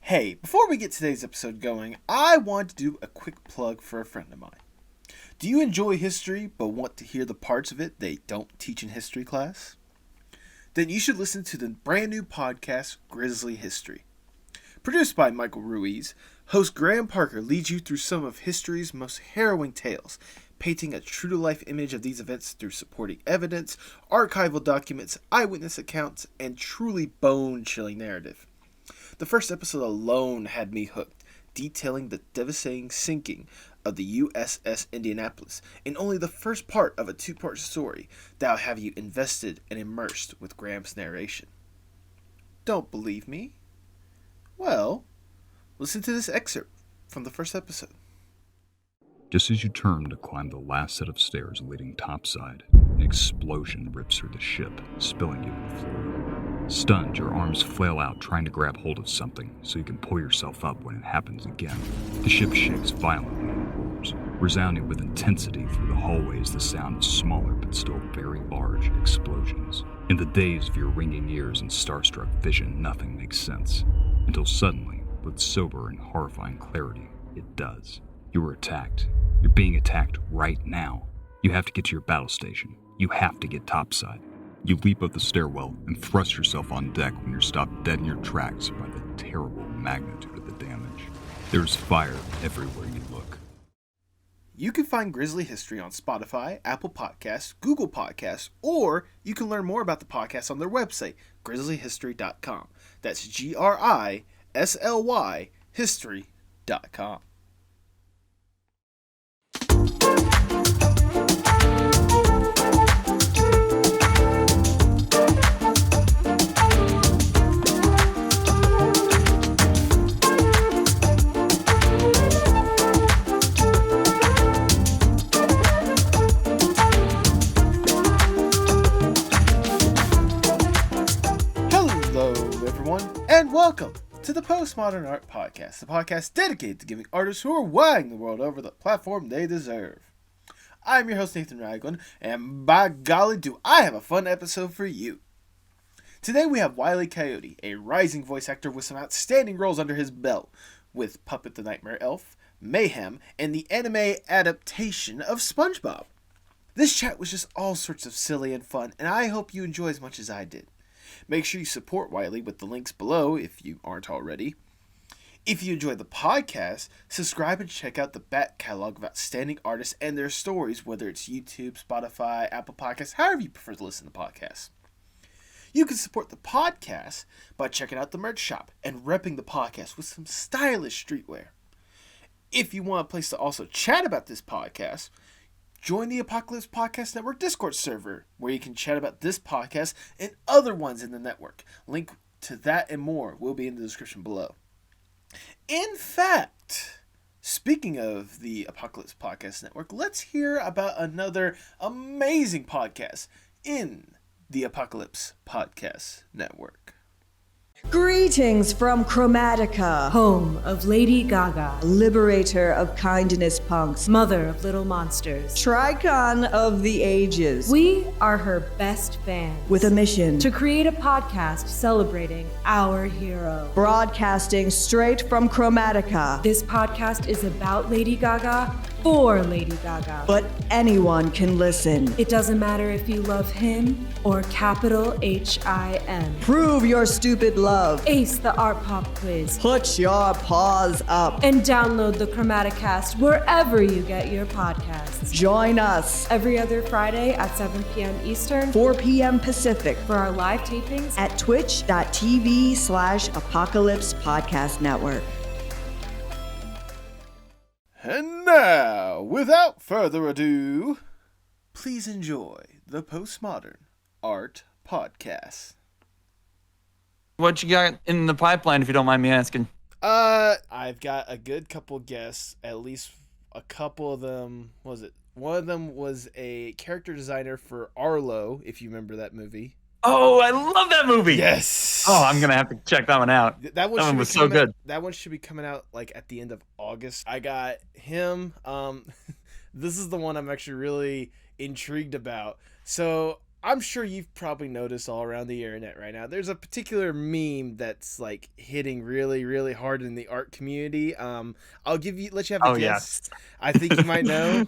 Hey, before we get today's episode going, I want to do a quick plug for a friend of mine. Do you enjoy history but want to hear the parts of it they don't teach in history class? Then you should listen to the brand new podcast, Grizzly History. Produced by Michael Ruiz, host Graham Parker leads you through some of history's most harrowing tales, painting a true-to-life image of these events through supporting evidence, archival documents, eyewitness accounts, and truly bone-chilling narrative. The first episode alone had me hooked, detailing the devastating sinking of the USS Indianapolis in only the first part of a two-part story that will have you invested and immersed with Graham's narration. Don't believe me? Well, listen to this excerpt from the first episode. Just as you turn to climb the last set of stairs leading topside, an explosion rips through the ship, spilling you to the floor. Stunned, your arms flail out trying to grab hold of something so you can pull yourself up when it happens again. The ship shakes violently and roars, resounding with intensity through the hallways the sound of smaller but still very large explosions. In the daze of your ringing ears and starstruck vision, nothing makes sense. Until suddenly, with sober and horrifying clarity, it does. You are attacked. You're being attacked right now. You have to get to your battle station. You have to get topside. You leap up the stairwell and thrust yourself on deck when you're stopped dead in your tracks by the terrible magnitude of the damage. There's fire everywhere you look. You can find Grizzly History on Spotify, Apple Podcasts, Google Podcasts, or you can learn more about the podcast on their website, grizzlyhistory.com. That's GRISLY history.com. And welcome to the Postmodern Art Podcast, the podcast dedicated to giving artists who are wowing the world over the platform they deserve. I'm your host, Nathan Ragland, and by golly, do I have a fun episode for you. Today we have Wiley Koyote, a rising voice actor with some outstanding roles under his belt, with Puppet the Nightmare Elf, Mayhem, and the anime adaptation of Spongebob. This chat was just all sorts of silly and fun, and I hope you enjoy as much as I did. Make sure you support Wiley with the links below if you aren't already. If you enjoy the podcast, subscribe and check out the back catalog of outstanding artists and their stories, whether it's YouTube, Spotify, Apple Podcasts, however you prefer to listen to podcasts. You can support the podcast by checking out the merch shop and repping the podcast with some stylish streetwear. If you want a place to also chat about this podcast, join the Apocalypse Podcast Network Discord server, where you can chat about this podcast and other ones in the network. Link to that and more will be in the description below. In fact, speaking of the Apocalypse Podcast Network, let's hear about another amazing podcast in the Apocalypse Podcast Network. Greetings from Chromatica, home of Lady Gaga, liberator of kindness punks, mother of little monsters, Tricon of the ages. We are her best fans, with a mission to create a podcast celebrating our hero. Broadcasting straight from Chromatica. This podcast is about Lady Gaga, for Lady Gaga. But anyone can listen. It doesn't matter if you love him or capital H-I-M. Prove your stupid love. Ace the Art Pop quiz. Put your paws up. And download the Chromaticast wherever you get your podcasts. Join us every other Friday at 7 p.m. Eastern, 4 p.m. Pacific for our live tapings at twitch.tv/Apocalypse Podcast Network. And now, without further ado, please enjoy the Postmodern Art Podcast. What you got in the pipeline, if you don't mind me asking? I've got a good couple guests, at least a couple of them. One of them was a character designer for Arlo, if you remember that movie. Oh, I love that movie. Yes. Oh, I'm going to have to check that one out. That one was so good. That one should be coming out like at the end of August. I got him. This is the one I'm actually really intrigued about. So I'm sure you've probably noticed all around the internet right now. There's a particular meme that's like hitting really, really hard in the art community. Let you have a guess. Yes. I think you might know.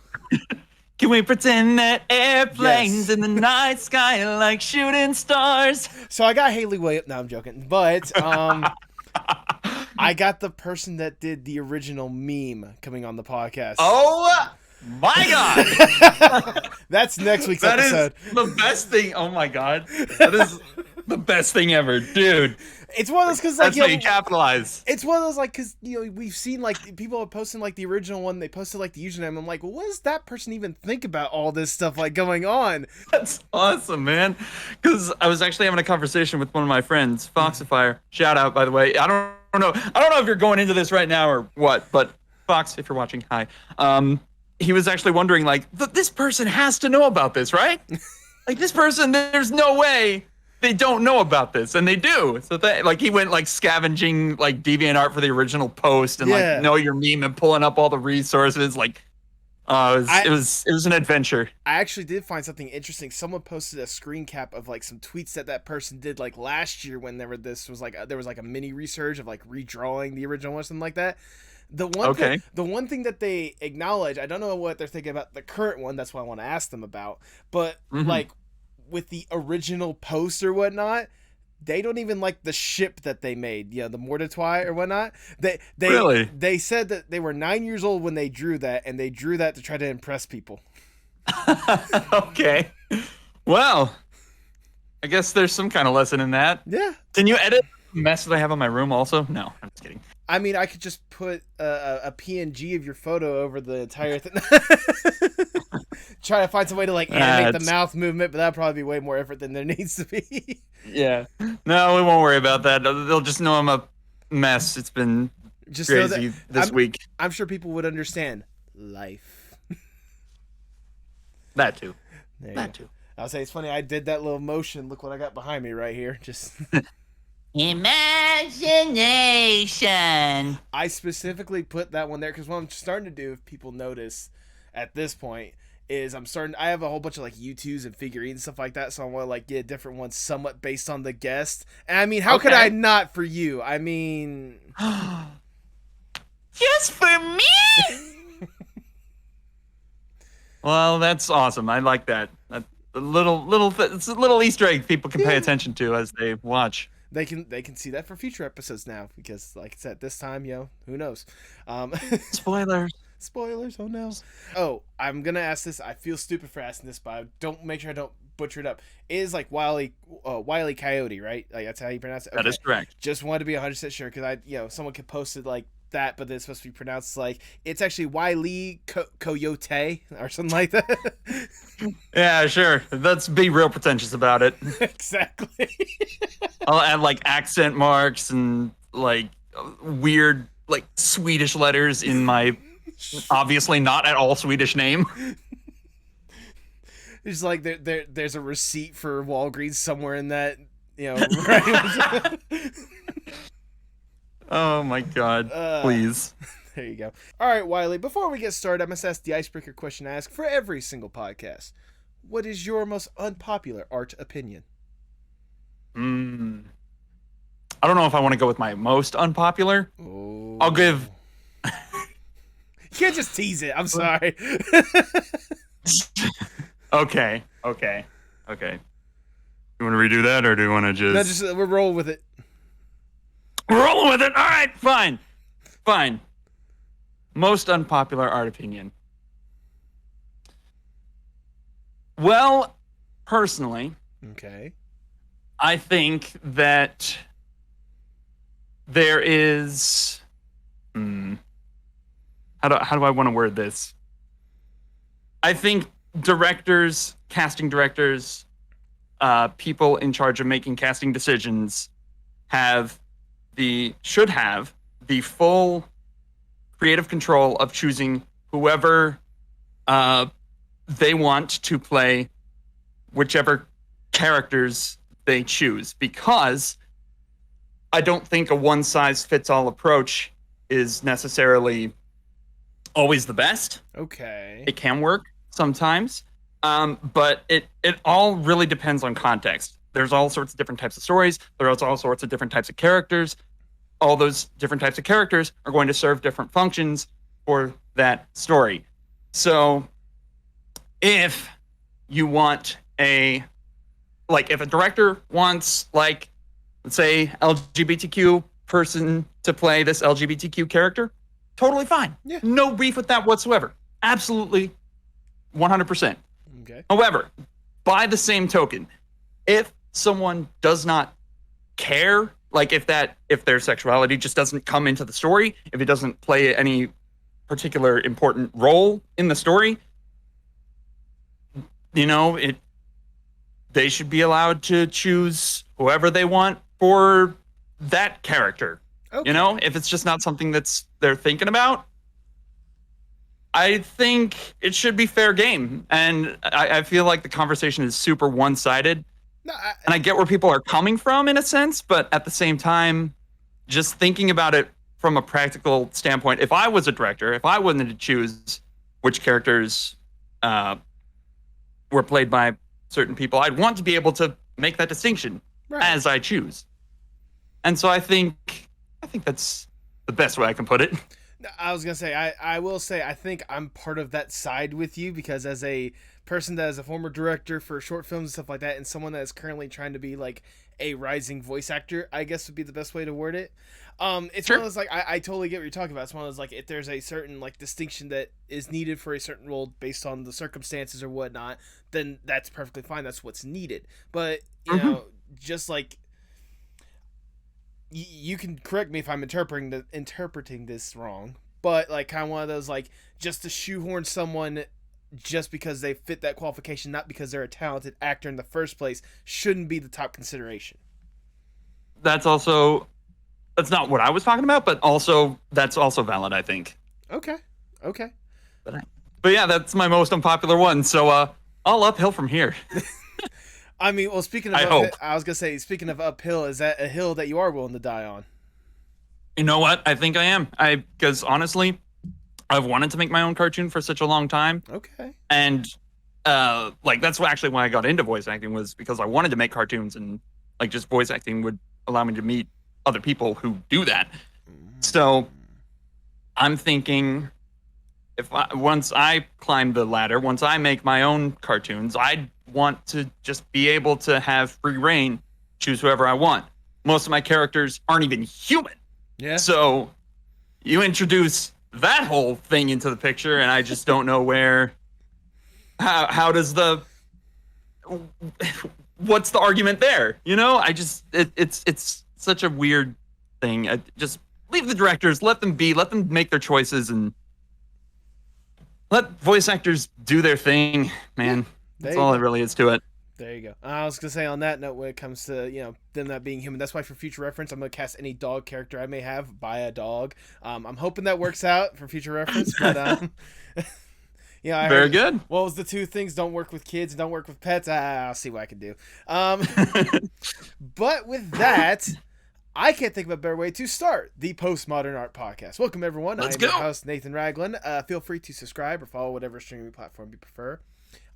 Can we pretend that Yes. airplanes in the night sky are like shooting stars? So I got Haley Williams. No, I'm joking. But I got the person that did the original meme coming on the podcast. Oh my God! That's next week's That episode. is the best thing. Oh my God! That is the best thing ever, dude. It's one of those because like That's how you capitalize. it's one of those like because we've seen like people are posting like the original one. They posted like the username. I'm like, well, what does that person even think about all this stuff like going on? That's awesome, man. Because I was actually having a conversation with one of my friends, Foxifier. Shout out, by the way. I don't know if you're going into this right now or what, but Fox, if you're watching, hi. He was actually wondering, like, this person has to know about this, right? Like, this person, there's no way they don't know about this, and they do. So he went like scavenging like DeviantArt for the original post and like know your meme and pulling up all the resources. Like, it was an adventure. I actually did find something interesting. Someone posted a screen cap of like some tweets that person did like last year when there was like a mini resurge of like redrawing the original or something like that. The one thing that they acknowledge, I don't know what they're thinking about the current one. That's what I want to ask them about. But like with the original post or whatnot, they don't even like the ship that they made. The Mortitwi or whatnot. They said that they were 9 years old when they drew that, and they drew that to try to impress people. Okay. Well, I guess there's some kind of lesson in that. Yeah. Can you edit the mess that I have on my room also? No, I'm just kidding. I mean, I could just put a PNG of your photo over the entire thing. Try to find some way to like animate the mouth movement, but that'd probably be way more effort than there needs to be. Yeah. No, we won't worry about that. They'll just know I'm a mess. It's been just crazy this week. I'm sure people would understand life. That too. Too. I'll say it's funny. I did that little motion. Look what I got behind me right here. Just imagination. I specifically put that one there because what I'm starting to do, if people notice at this point, is I have a whole bunch of like U2s and figurines and stuff like that, so I want to like get different ones somewhat based on the guest. And I mean, how could I not for you? I mean, just for me. Well, that's awesome. I like that. It's a little Easter egg people can pay attention to as they watch. They can see that for future episodes now because, like I said, this time, who knows? Spoilers, oh no. Oh, I'm gonna ask this. I feel stupid for asking this, but make sure I don't butcher it up. It is like Wiley Koyote, right? Like that's how you pronounce it? Okay. That is correct. Just wanted to be 100% sure because someone could post it like that, but it's supposed to be pronounced like it's actually Wiley Koyote or something like that. Yeah, sure. Let's be real pretentious about it. Exactly. I'll add like accent marks and like weird like Swedish letters in my obviously not at all Swedish name. It's like there's a receipt for Walgreens somewhere in that, right? Oh my God, please. There you go. All right, Wiley, before we get started, I must ask the icebreaker question I ask for every single podcast. What is your most unpopular art opinion? I don't know if I want to go with my most unpopular. Oh. I'll give... You can't just tease it. I'm sorry. Okay. You want to redo that, or do you want to just... No, we're rolling with it. We're rolling with it? All right, fine. Most unpopular art opinion. Well, personally... Okay. I think that there is... How do I want to word this? I think directors, casting directors, people in charge of making casting decisions should have the full creative control of choosing whoever they want to play whichever characters they choose, because I don't think a one-size-fits-all approach is necessarily always the best. Okay. It can work sometimes, But it all really depends on context. There's all sorts of different types of stories. There's all sorts of different types of characters. All those different types of characters are going to serve different functions for that story. So if you want if a director wants, like, let's say, LGBTQ person to play this LGBTQ character, totally fine. Yeah. No beef with that whatsoever. Absolutely 100%. Okay. However, by the same token, if someone does not care, like if their sexuality just doesn't come into the story, if it doesn't play any particular important role in the story, they should be allowed to choose whoever they want for that character. Okay. If it's just not something they're thinking about, I think it should be fair game. And I feel like the conversation is super one-sided. No, and I get where people are coming from in a sense, but at the same time, just thinking about it from a practical standpoint, if I was a director, if I wanted to choose which characters were played by certain people, I'd want to be able to make that distinction as I choose. And so I think that's the best way I can put it. I was going to say, I will say, I think I'm part of that side with you, because as a person that is a former director for short films and stuff like that, and someone that is currently trying to be like a rising voice actor, I guess would be the best way to word it. It's sure. one of those, like, I totally get what you're talking about. It's one of those, like, if there's a certain, like, distinction that is needed for a certain role based on the circumstances or whatnot, then that's perfectly fine. That's what's needed. But, you know, just like, you can correct me if I'm interpreting this wrong, but, like, kind of one of those, like, just to shoehorn someone just because they fit that qualification, not because they're a talented actor in the first place, shouldn't be the top consideration. That's not what I was talking about, but also that's also valid, I think. Okay. But yeah, that's my most unpopular one. So all uphill from here. I mean, well, speaking of I was gonna say, speaking of uphill, is that a hill that you are willing to die on? You know what? I think I am. Because honestly, I've wanted to make my own cartoon for such a long time. Okay. And that's actually why I got into voice acting, was because I wanted to make cartoons, and like just voice acting would allow me to meet other people who do that. So I'm thinking, once I climb the ladder, once I make my own cartoons, I want to just be able to have free reign, choose whoever I want. Most of my characters aren't even human. Yeah. So you introduce that whole thing into the picture, and I just don't know how does what's the argument there? It's such a weird thing. Just leave the directors, let them make their choices, and let voice actors do their thing, man. That's all it really is to it. There you go. I was going to say, on that note, when it comes to, them not being human, that's why for future reference, I'm going to cast any dog character I may have by a dog. I'm hoping that works out for future reference, but, yeah, very good. What was the two things? Don't work with kids, don't work with pets. I'll see what I can do. But with that, I can't think of a better way to start the Postmodern Art Podcast. Welcome, everyone. I'm your host, Nathan Ragland. Feel free to subscribe or follow whatever streaming platform you prefer.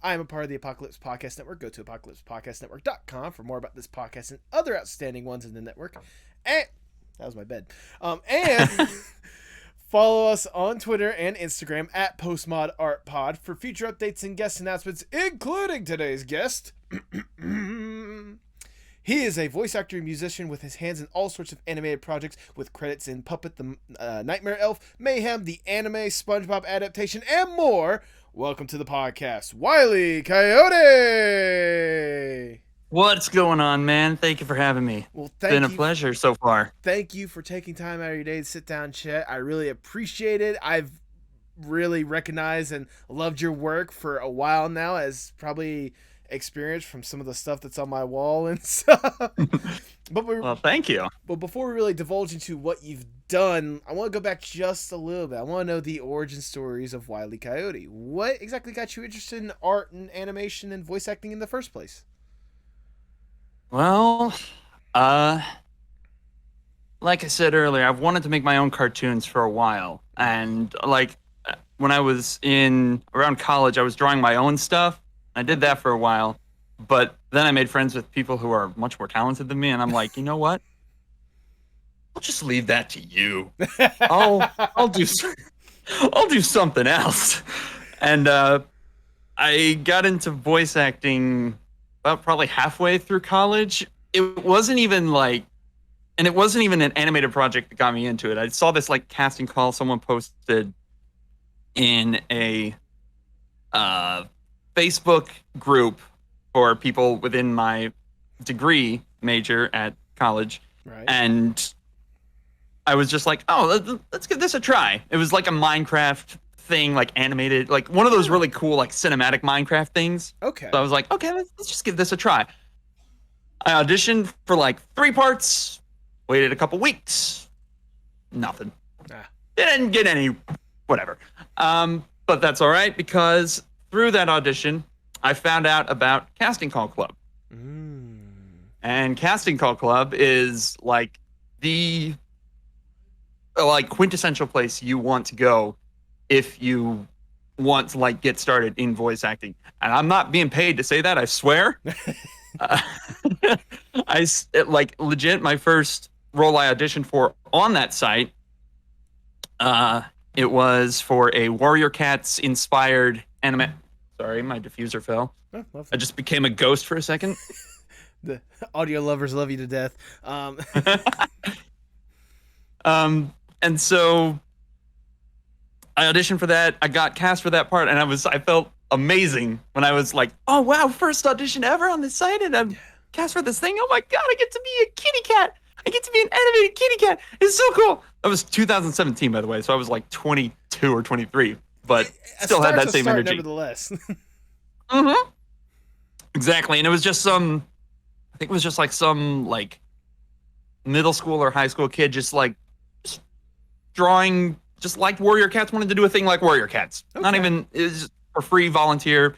I am a part of the Apocalypse Podcast Network. Go to apocalypsepodcastnetwork.com for more about this podcast and other outstanding ones in the network. And that was my bed. And follow us on Twitter and Instagram at PostmodArtPod for future updates and guest announcements, including today's guest. He is a voice actor and musician with his hands in all sorts of animated projects, with credits in Puppet the Nightmare Elf, Mayhem, the anime, Spongebob adaptation, and more. Welcome to the podcast, Wiley Koyote! What's going on, man? Thank you for having me. Well, it's been a pleasure so far. Thank you for taking time out of your day to sit down and chat. I really appreciate it. I've really recognized and loved your work for a while now, as probably experienced from some of the stuff that's on my wall and stuff. Well, thank you. But before we really divulge into what you've done, I want to go back just a little bit. I want to know the origin stories of Wiley Koyote. What exactly got you interested in art and animation and voice acting in the first place? Well, like I said earlier, I've wanted to make my own cartoons for a while. And when I was around college, I was drawing my own stuff. I did that for a while, but then I made friends with people who are much more talented than me, and I'm like, you know what? I'll just leave that to you. I'll do I'll do something else. And I got into voice acting about probably halfway through college. It wasn't even an animated project that got me into it. I saw this like casting call someone posted in a Facebook group for people within my degree major at college. Right. And I was just like, oh, let's give this a try. It was like a Minecraft thing, like animated, like one of those really cool, like cinematic Minecraft things. Okay. So I was like, okay, let's just give this a try. I auditioned for like 3 parts, waited a couple weeks, nothing. Didn't get any, whatever. But that's all right, because through that audition, I found out about Casting Call Club. And Casting Call Club is like the quintessential place you want to go if you want to like get started in voice acting. And I'm not being paid to say that, I swear. Legit, my first role I auditioned for on that site, it was for a Warrior Cats inspired anime. Sorry, my diffuser fell. Oh, I just became a ghost for a second. The audio lovers love you to death. And so I auditioned for that. I got cast for that part, and I felt amazing when I was like, oh wow, first audition ever on this site, and I'm cast for this thing. Oh my god, I get to be a kitty cat. I get to be an animated kitty cat. It's so cool. That was 2017, by the way, so I was like 22 or 23, but still had that same energy. Nevertheless. Mm-hmm. Exactly, and it was just some middle school or high school kid just drawing, just like Warrior Cats, wanted to do a thing like Warrior Cats. Okay. Not even, it was just for free, volunteer.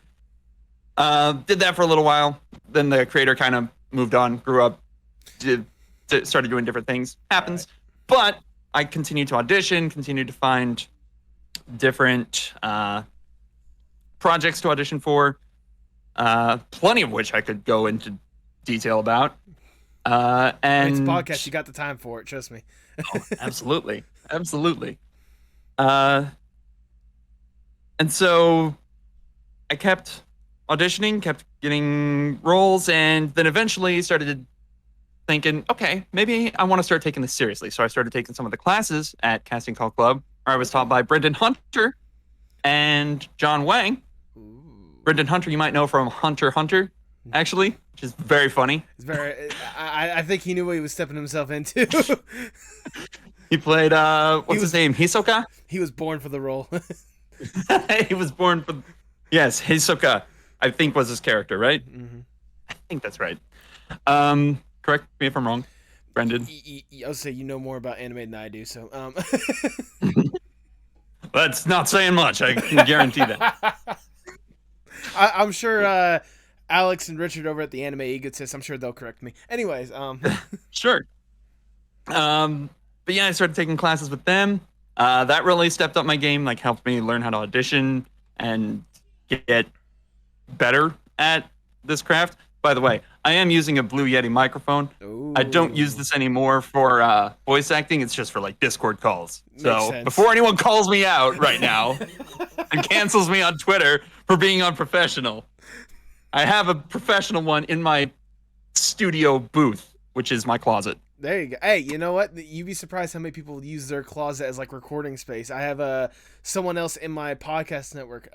Did that for a little while. Then the creator kind of moved on, grew up, started doing different things. Happens. Right. But I continued to audition, continued to find different projects to audition for, plenty of which I could go into detail about. And it's a podcast, you got the time for it, trust me. Oh, absolutely. And so I kept auditioning, kept getting roles, and then eventually started thinking, okay, maybe I want to start taking this seriously. So I started taking some of the classes at Casting Call Club, where I was taught by Brendan Hunter and John Wang. Brendan Hunter, you might know from Hunter x Hunter, actually, which is very funny. It's very. I think he knew what he was stepping himself into. He played what's his name? Hisoka? He was born for the role. He was born for, yes, Hisoka, I think was his character, right? Mm-hmm. I think that's right. Correct me if I'm wrong, Brendan. I'll say you know more about anime than I do, so That's not saying much, I can guarantee that. I'm sure Alex and Richard over at the Anime Egotist, I'm sure they'll correct me. Anyways, Sure. But yeah, I started taking classes with them. That really stepped up my game, like helped me learn how to audition and get better at this craft. By the way, I am using a Blue Yeti microphone. Ooh. I don't use this anymore for voice acting. It's just for like Discord calls. So sense. before anyone calls me out right now and cancels me on Twitter for being unprofessional, I have a professional one in my studio booth, which is my closet. There you go. Hey, you know what? You'd be surprised how many people use their closet as like recording space. I have someone else in my podcast network,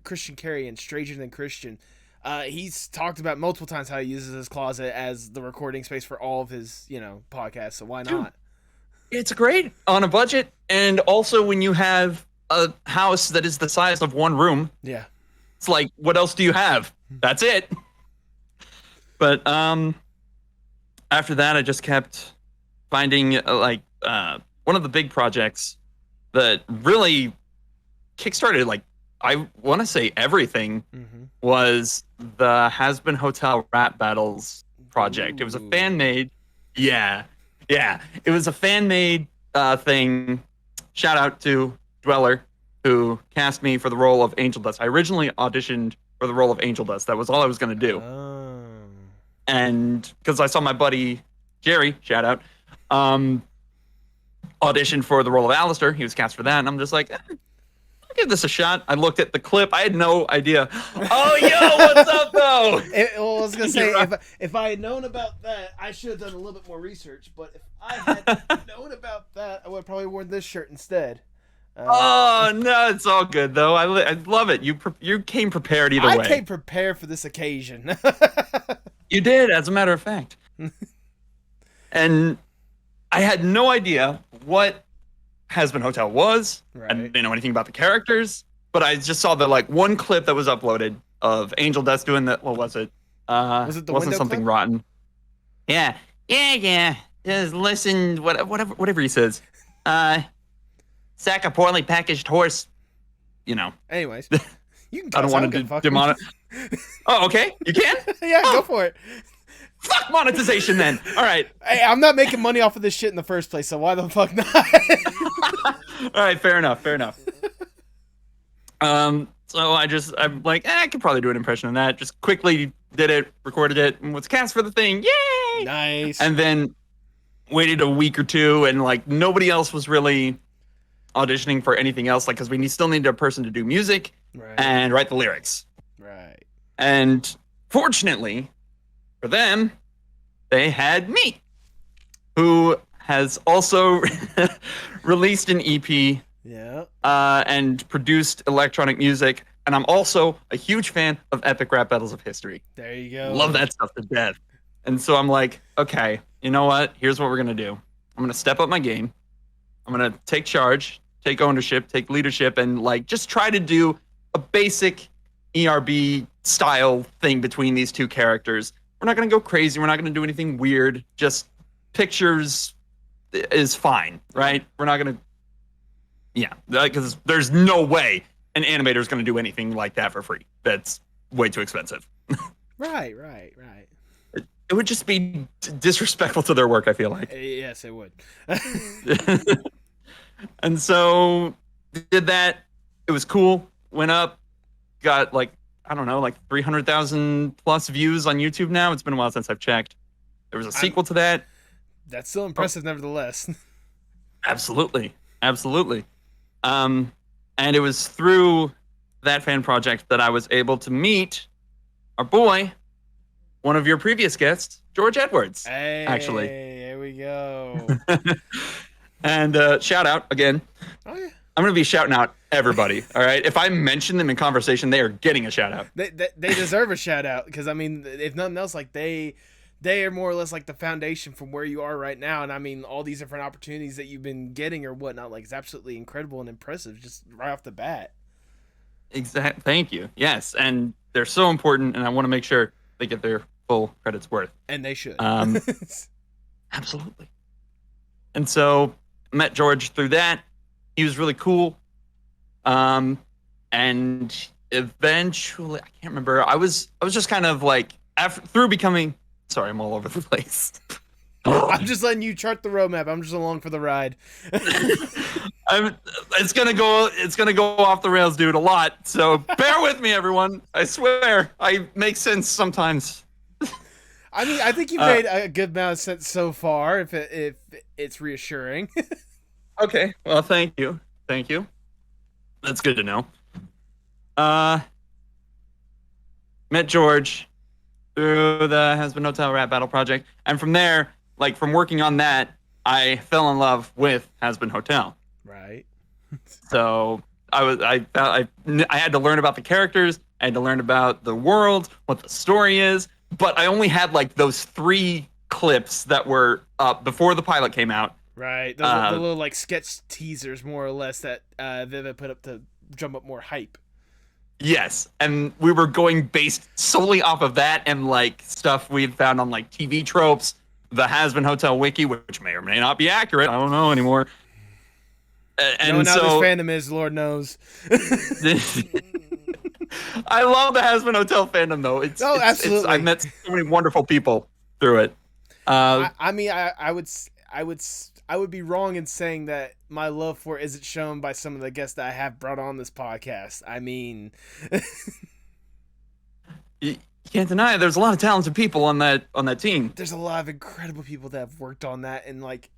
Christian Carey and Stranger Than Christian. He's talked about multiple times how he uses his closet as the recording space for all of his, podcasts. So why not? It's great on a budget, and also when you have a house that is the size of one room. Yeah. It's like, what else do you have? That's it. But after that, I just kept finding one of the big projects that really kickstarted, like, I want to say everything, was the Has Been Hotel Rap Battles project. Ooh. It was a fan-made, it was a fan-made thing. Shout out to Dweller, who cast me for the role of Angel Dust. I originally auditioned for the role of Angel Dust. That was all I was going to do. Oh. And because I saw my buddy Jerry, shout out, audition for the role of Alistair. He was cast for that, and I'm just like, I'll give this a shot. I looked at the clip. I had no idea. Oh, yo, what's up, though? Well, I was gonna say, if I had known about that, I should have done a little bit more research. But if I had known about that, I would have probably worn this shirt instead. Oh no, it's all good though. I love it. You came prepared either way. I came prepared for this occasion. You did, as a matter of fact. And I had no idea what Has Been Hotel was. Right. I didn't know anything about the characters, but I just saw the one clip that was uploaded of Angel Dust doing the, what was it? Was it the wasn't window something clip? rotten? Yeah. Just listen, whatever he says. Sack a poorly packaged horse. You know. Anyways, you can. I don't want to demonic. Oh, okay. You can? Yeah, go for it. Fuck monetization then. All right. Hey, I'm not making money off of this shit in the first place, so why the fuck not? All right, fair enough. So I'm like, I could probably do an impression of that. Just quickly did it, recorded it, and was cast for the thing. Yay! Nice. And then waited a week or two, and like nobody else was really auditioning for anything else, like because we still needed a person to do music and write the lyrics. Right. And fortunately for them, they had me, who has also released an EP. Yeah. And produced electronic music. And I'm also a huge fan of epic rap battles of history. There you go. Love that stuff to death. And so I'm like, okay, you know what? Here's what we're going to do. I'm going to step up my game. I'm going to take charge, take ownership, take leadership, and like just try to do a basic ERB style thing between these two characters. We're not going to go crazy. We're not going to do anything weird. Just pictures is fine, right? We're not going to. Yeah, because there's no way an animator is going to do anything like that for free. That's way too expensive. Right. It would just be disrespectful to their work, I feel like. Yes, it would. And so did that. It was cool. Went up. Got like, I don't know, like 300,000 plus views on YouTube now. It's been a while since I've checked. There was a sequel to that. That's still impressive, nevertheless. Absolutely. And it was through that fan project that I was able to meet our boy, one of your previous guests, George Edwards. Hey, actually. There we go. And shout out again. Oh yeah. I'm going to be shouting out everybody. All right. If I mention them in conversation, they are getting a shout out. They deserve a shout out because I mean, if nothing else, like they are more or less like the foundation from where you are right now. And I mean, all these different opportunities that you've been getting or whatnot, like it's absolutely incredible and impressive just right off the bat. Exactly. Thank you. Yes. And they're so important. And I want to make sure they get their full credits worth. And they should. Absolutely. And so met George through that. He was really cool. And eventually, I can't remember. I was just kind of like through becoming. Sorry, I'm all over the place. I'm just letting you chart the roadmap. I'm just along for the ride. It's gonna go off the rails, dude, a lot. So bear with me, everyone. I swear, I make sense sometimes. I mean, I think you've made a good amount of sense so far. If it's reassuring. Okay. Well, thank you. That's good to know. Met George through the Has Been Hotel Rap Battle project, and from there, like from working on that, I fell in love with Has Been Hotel. Right. So I had to learn about the characters. I had to learn about the world, what the story is. But I only had like those 3 clips that were up before the pilot came out. Right. The little like sketch teasers, more or less, that Vivid put up to drum up more hype. Yes, and we were going based solely off of that and like stuff we had found on like TV tropes, the Has Been Hotel wiki, which may or may not be accurate. I don't know anymore. And no, now so this fandom is, Lord knows. I love the Has Been Hotel fandom though. Absolutely. I've met so many wonderful people through it. I mean, I would be wrong in saying that my love for it isn't shown by some of the guests that I have brought on this podcast. I mean, you can't deny it. There's a lot of talented people on that team. There's a lot of incredible people that have worked on that, and like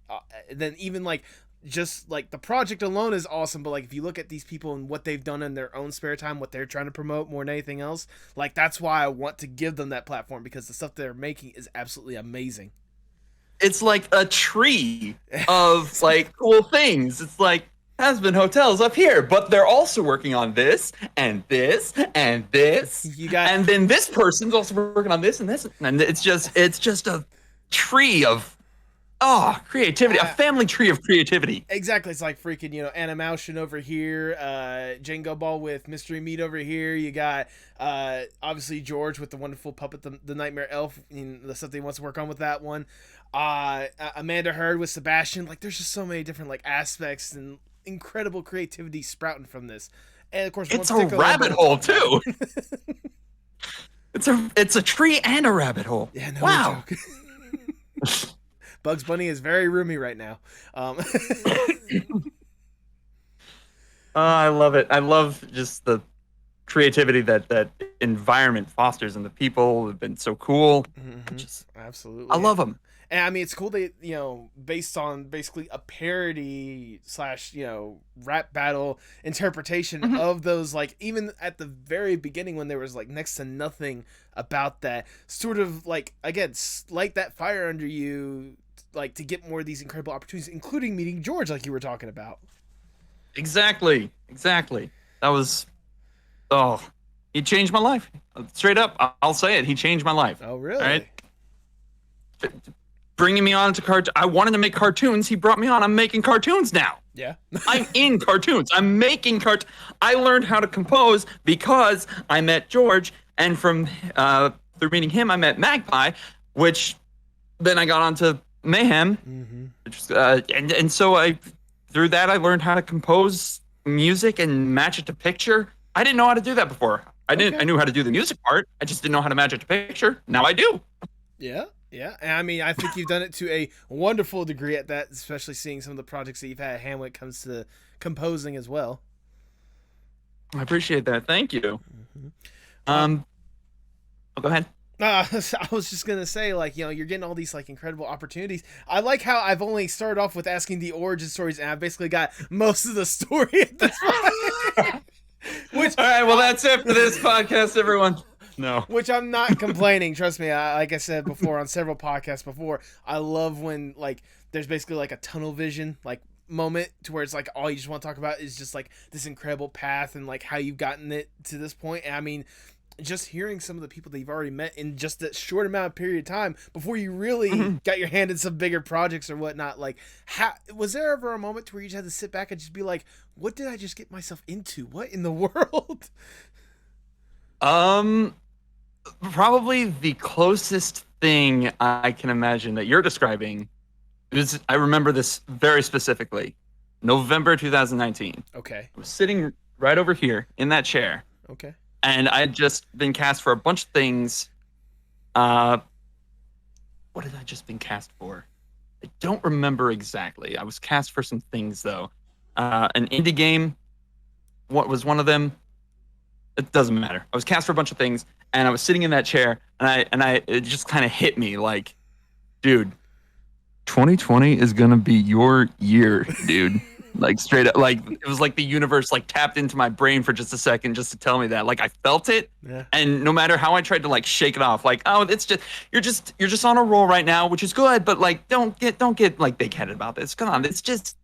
then even like just like the project alone is awesome, but like if you look at these people and what they've done in their own spare time, what they're trying to promote more than anything else, like that's why I want to give them that platform, because the stuff they're making is absolutely amazing. It's like a tree of like cool things. It's like has-been hotels up here, but they're also working on this and this and this. And then this person's also working on this and this, and it's just a tree of creativity, a family tree of creativity. Exactly. It's like freaking, Animation over here, Django Ball with Mystery Meat over here. You got obviously George with the wonderful puppet, the Nightmare Elf, and the stuff that he wants to work on with that one. Amanda Heard with Sebastian. Like, there's just so many different like aspects and incredible creativity sprouting from this. And of course, it's a rabbit hole too. It's a tree and a rabbit hole. Yeah, no wow. Joke. Bugs Bunny is very roomy right now. I love it. I love just the creativity that environment fosters, and the people have been so cool. Mm-hmm. Absolutely. I love them. And I mean, it's cool that, based on basically a parody / rap battle interpretation of those, like, even at the very beginning when there was like next to nothing about that, sort of like, again, light that fire under you, like to get more of these incredible opportunities, including meeting George, like you were talking about. Exactly. That was, he changed my life. Straight up, I'll say it. He changed my life. Oh, really? All right. Bringing me on to cartoons. I wanted to make cartoons. He brought me on. I'm making cartoons now. Yeah. I'm in cartoons. I'm making cartoons. I learned how to compose because I met George, and from through meeting him, I met Magpie, which then I got onto Mayhem, which was, and so through that I learned how to compose music and match it to picture. I didn't know how to do that before. I knew how to do the music part. I just didn't know how to match it to picture. Now I do. Yeah. And I mean, I think you've done it to a wonderful degree at that, especially seeing some of the projects that you've had at hand when it comes to composing as well. I appreciate that. Thank you. Go ahead. I was just gonna say, like, you're getting all these like incredible opportunities. I like how I've only started off with asking the origin stories, and I basically got most of the story at this point. All right, well, that's it for this podcast, everyone. No. Which I'm not complaining. Trust me. Like I said before on several podcasts before, I love when like there's basically like a tunnel vision like moment to where it's like all you just want to talk about is just like this incredible path and like how you've gotten it to this point. And I mean, just hearing some of the people that you've already met in just that short amount of period of time before you really got your hand in some bigger projects or whatnot. Like, was there ever a moment where you just had to sit back and just be like, what did I just get myself into? What in the world? Probably the closest thing I can imagine that you're describing is, I remember this very specifically, November 2019. Okay. I was sitting right over here in that chair. Okay. And I had just been cast for a bunch of things. What had I just been cast for? I don't remember exactly. I was cast for some things though. An indie game. What was one of them? It doesn't matter. I was cast for a bunch of things, and I was sitting in that chair, and it just kind of hit me like, dude, 2020 is gonna be your year, dude. Like straight up, like it was like the universe like tapped into my brain for just a second just to tell me that. Like I felt it, and no matter how I tried to like shake it off, like, oh, it's just you're just on a roll right now, which is good, but like don't get like big headed about this. Come on, it's just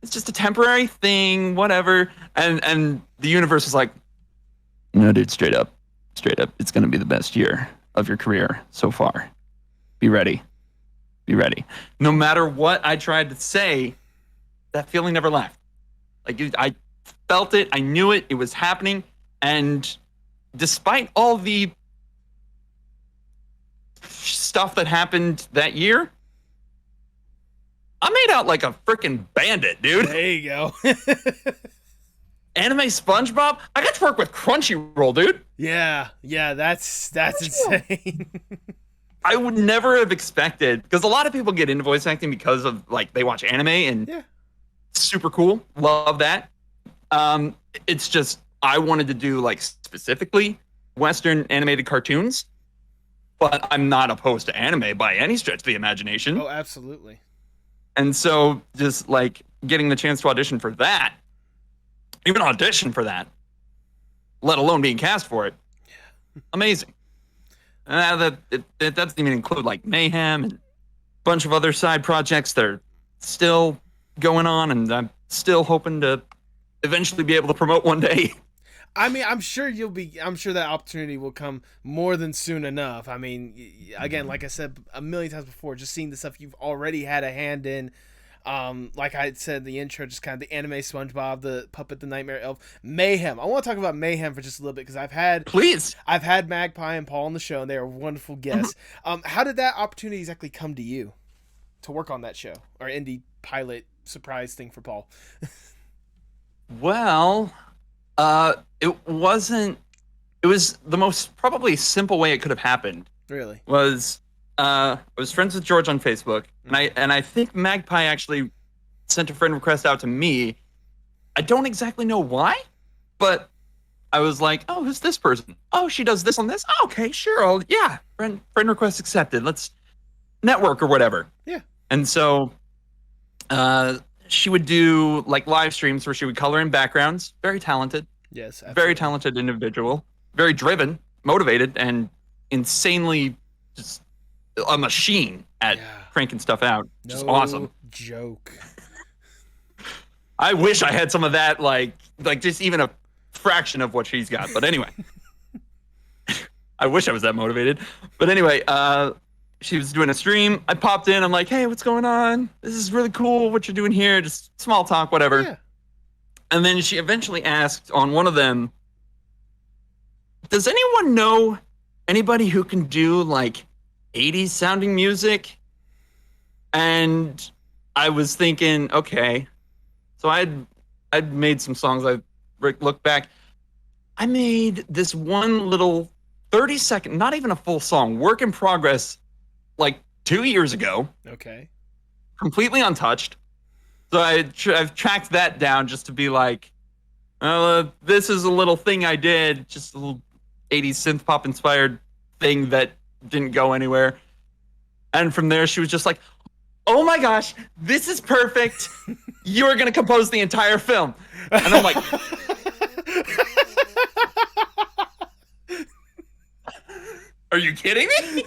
a temporary thing, whatever. And the universe is like, no, dude, straight up, it's gonna be the best year of your career so far. Be ready. No matter what I tried to say, that feeling never left. Like I felt it, I knew it, it was happening, and despite all the stuff that happened that year, I made out like a freaking bandit, dude. There you go. Anime Spongebob? I got to work with Crunchyroll, dude. Yeah, that's insane. I would never have expected, because a lot of people get into voice acting because of like they watch anime and super cool. Love that. It's just I wanted to do like specifically Western animated cartoons, but I'm not opposed to anime by any stretch of the imagination. Oh, absolutely. And so just like getting the chance to audition for that, even audition for that, let alone being cast for it, amazing. That doesn't even include like Mayhem and a bunch of other side projects that are still going on, and I'm still hoping to eventually be able to promote one day. I mean, I'm sure that opportunity will come more than soon enough. I mean, again, like I said a million times before, just seeing the stuff you've already had a hand in. Like I said in the intro, just kind of the anime Spongebob, the puppet, the Nightmare Elf, Mayhem. I want to talk about Mayhem for just a little bit because I've had Magpie and Paul on the show, and they are wonderful guests. How did that opportunity exactly come to you to work on that show or indie pilot surprise thing for Paul? Well, it wasn't. It was the most probably simple way it could have happened. Really? I was friends with George on Facebook, and I think Magpie actually sent a friend request out to me. I don't exactly know why, but I was like, "Oh, who's this person? Oh, she does this on this. Oh, okay, sure. Friend request accepted. Let's network or whatever." Yeah. And so, she would do like live streams where she would color in backgrounds. Very talented. Yes. Absolutely. Very talented individual. Very driven, motivated, and insanely just a machine at cranking stuff out. Just awesome. Joke. I wish I had some of that, like just even a fraction of what she's got. But anyway, I wish I was that motivated. But anyway, she was doing a stream. I popped in. I'm like, hey, what's going on? This is really cool. What you're doing here? Just small talk, whatever. Yeah. And then she eventually asked on one of them, does anyone know anybody who can do like 80s sounding music? And I was thinking, okay. So I'd made some songs. I look back. I made this one little 30-second, not even a full song, work in progress, like 2 years ago. Okay. Completely untouched. So I've tracked that down just to be like, this is a little thing I did, just a little 80s synth pop inspired thing that didn't go anywhere. And from there, she was just like, oh my gosh, this is perfect. You are going to compose the entire film. And I'm like, are you kidding me?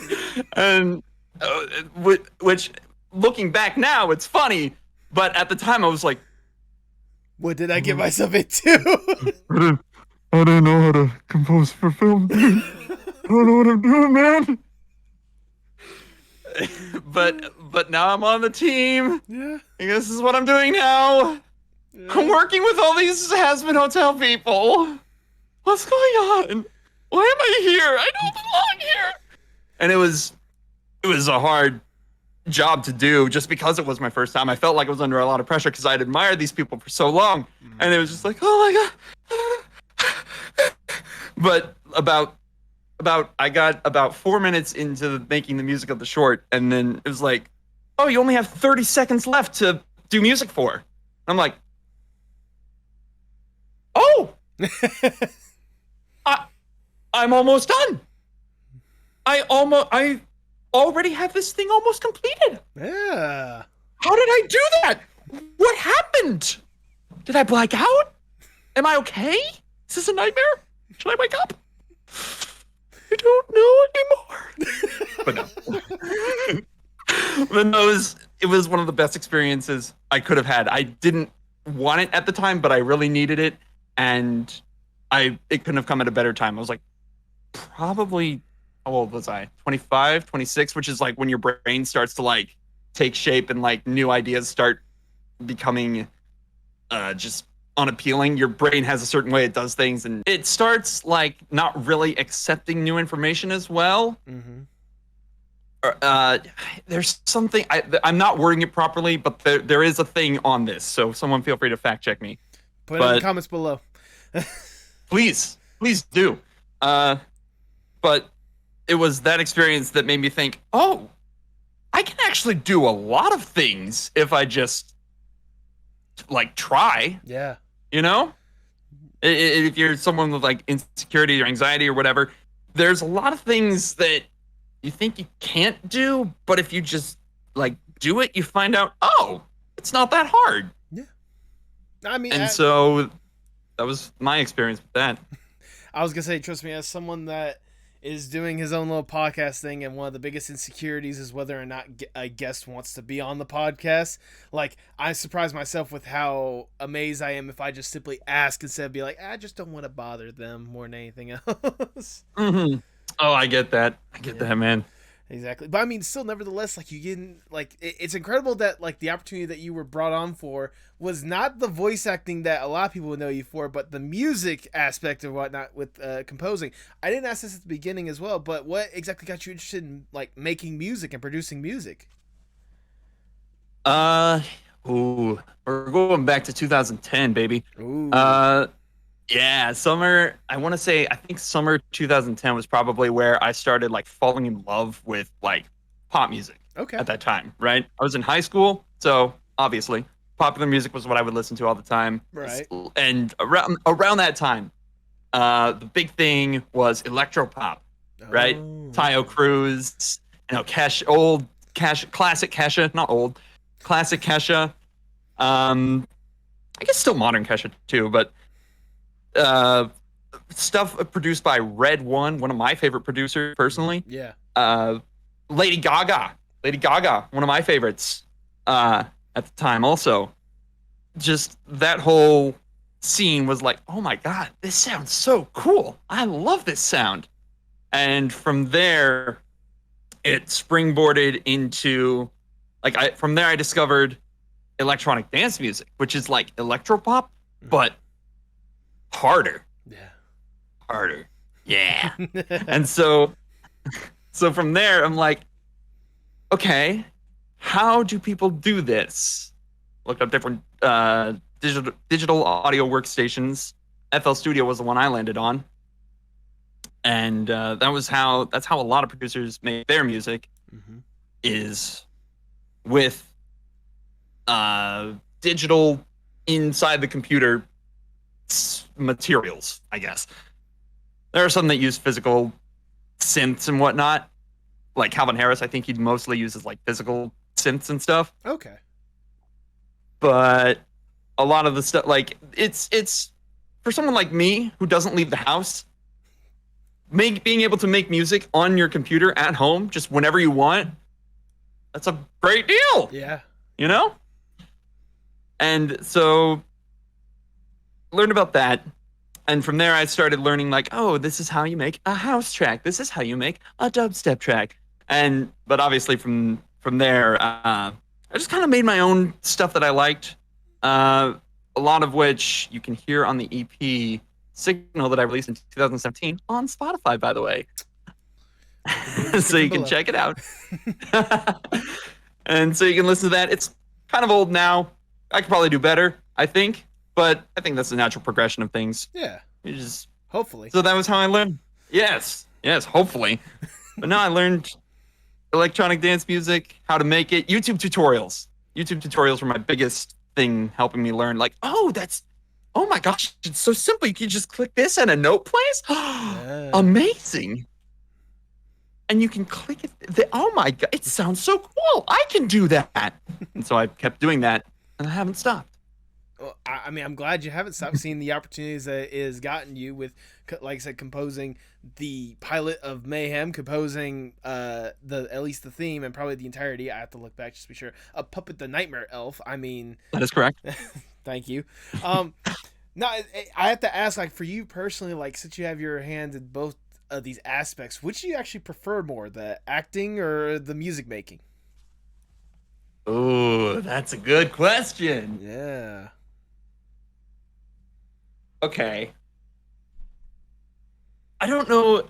And which looking back now, it's funny. But at the time, I was like, what did I get myself into? I didn't know how to compose for film, dude. I don't know what I'm doing, man. But now I'm on the team. Yeah. I guess this is what I'm doing now. Yeah. I'm working with all these Hasbin Hotel people. What's going on? Why am I here? I don't belong here. And it was a hard job to do just because it was my first time. I felt like I was under a lot of pressure because I'd admired these people for so long. And it was just like, oh my God. But I got about 4 minutes into making the music of the short, and then it was like, oh, you only have 30 seconds left to do music for. And I'm like, oh, I'm almost done. I already have this thing almost completed. Yeah. How did I do that? What happened? Did I black out? Am I okay? Is this a nightmare? Should I wake up? I don't know anymore. But no. But no, it was one of the best experiences I could have had. I didn't want it at the time, but I really needed it. And it couldn't have come at a better time. I was like, probably, how old was I? 25, 26, which is like when your brain starts to like take shape and like new ideas start becoming just unappealing. Your brain has a certain way it does things, and it starts like not really accepting new information as well. Mm-hmm. There's something, I'm not wording it properly, but there is a thing on this. So someone feel free to fact check me. Put it in the comments below. Please do. But it was that experience that made me think, oh, I can actually do a lot of things if I just like try. Yeah. You know, if you're someone with like insecurity or anxiety or whatever, there's a lot of things that you think you can't do, but if you just like do it, you find out, oh, it's not that hard. Yeah. I mean, And so that was my experience with that. I was gonna say, trust me, as someone that is doing his own little podcast thing, and one of the biggest insecurities is whether or not a guest wants to be on the podcast. Like, I surprise myself with how amazed I am if I just simply ask instead of be like, I just don't want to bother them more than anything else. Mm-hmm. Oh, I get that. I get that, man. Exactly. But I mean, still, nevertheless, like, you get, like, it's incredible that, like, the opportunity that you were brought on for was not the voice acting that a lot of people would know you for, but the music aspect of whatnot with composing. I didn't ask this at the beginning as well, but what exactly got you interested in, like, making music and producing music? We're going back to 2010, baby. Ooh. Yeah, I think summer 2010 was probably where I started like falling in love with like pop music. Okay. At that time, right? I was in high school, so obviously popular music was what I would listen to all the time. Right. And around that time, the big thing was electropop, right? Tayo Cruz, classic Kesha, not old, classic Kesha. I guess still modern Kesha too, but stuff produced by Red One of my favorite producers personally. Yeah. Lady Gaga, one of my favorites at the time also. Just that whole scene was like, oh my God, this sounds so cool. I love this sound. And from there, it springboarded into, from there I discovered electronic dance music, which is like electropop, but harder. Yeah. And so from there, I'm like, okay, how do people do this? Looked up different digital audio workstations. FL Studio was the one I landed on. And that's how a lot of producers make their music, is with digital inside the computer materials, I guess. There are some that use physical synths and whatnot. Like Calvin Harris, I think he mostly uses like physical synths and stuff. Okay. But a lot of the stuff, like it's for someone like me who doesn't leave the house, being able to make music on your computer at home just whenever you want, that's a great deal. Yeah. And so learned about that. And from there, I started learning like, oh, this is how you make a house track. This is how you make a dubstep track. But obviously from there, I just kind of made my own stuff that I liked. A lot of which you can hear on the EP Signal that I released in 2017 on Spotify, by the way. So you can check it out. And so you can listen to that. It's kind of old now. I could probably do better, I think. But I think that's the natural progression of things. Yeah. Hopefully. So that was how I learned. Yes, hopefully. But now I learned electronic dance music, how to make it. YouTube tutorials were my biggest thing, helping me learn. Like, oh my gosh, it's so simple. You can just click this and a note plays. Yeah. Amazing. And you can click it. Oh my God, it sounds so cool. I can do that. And so I kept doing that, and I haven't stopped. Well, I mean, I'm glad you haven't stopped seeing the opportunities that it has gotten you with, like I said, composing the pilot of Mayhem, composing at least the theme and probably the entirety. I have to look back just to be sure. A Puppet the Nightmare Elf. I mean, that is correct. Thank you. Now I have to ask, like, for you personally, like, since you have your hands in both of these aspects, which do you actually prefer more, the acting or the music making? Oh, that's a good question. Yeah. Okay. I don't know,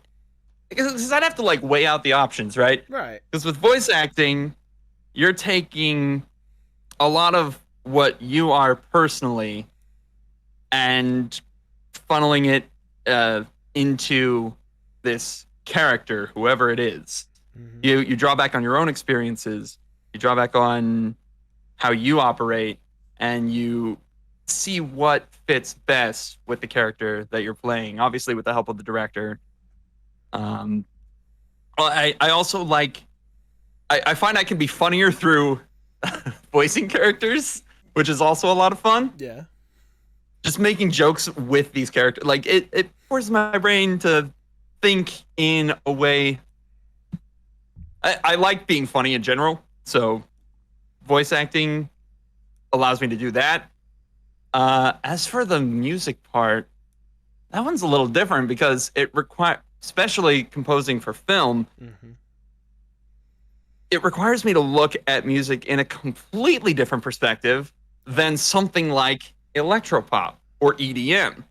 because I'd have to like weigh out the options, right? Right. Because with voice acting, you're taking a lot of what you are personally and funneling it into this character, whoever it is. Mm-hmm. You draw back on your own experiences. You draw back on how you operate, and you see what fits best with the character that you're playing, obviously with the help of the director. Well, I also like. I find I can be funnier through voicing characters, which is also a lot of fun. Yeah. Just making jokes with these characters, like it forces my brain to think in a way. I like being funny in general, so voice acting allows me to do that. As for the music part, that one's a little different because it requires, especially composing for film, it requires me to look at music in a completely different perspective than something like electropop or EDM.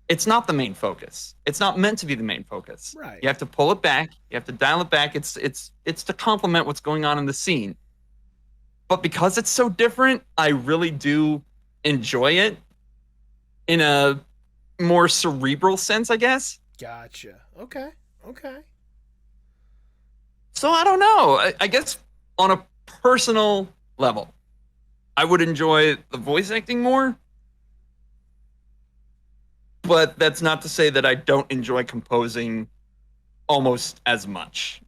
It's not the main focus. It's not meant to be the main focus. Right. You have to pull it back. You have to dial it back. It's to complement what's going on in the scene. But because it's so different, I really do enjoy it in a more cerebral sense, I guess. Gotcha. Okay. So I don't know. I guess on a personal level, I would enjoy the voice acting more. But that's not to say that I don't enjoy composing almost as much.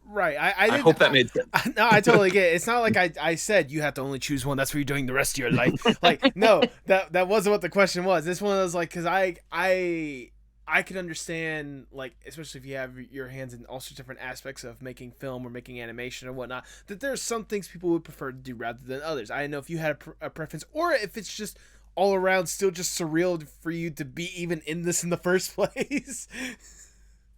Right. I hope that made sense. No, I totally get it. It's not like I said you have to only choose one. That's what you're doing the rest of your life. Like, no, that wasn't what the question was. This one was like, because I could understand, like, especially if you have your hands in all sorts of different aspects of making film or making animation or whatnot, that there's some things people would prefer to do rather than others. I don't know if you had a preference, or if it's just all around still just surreal for you to be even in this in the first place.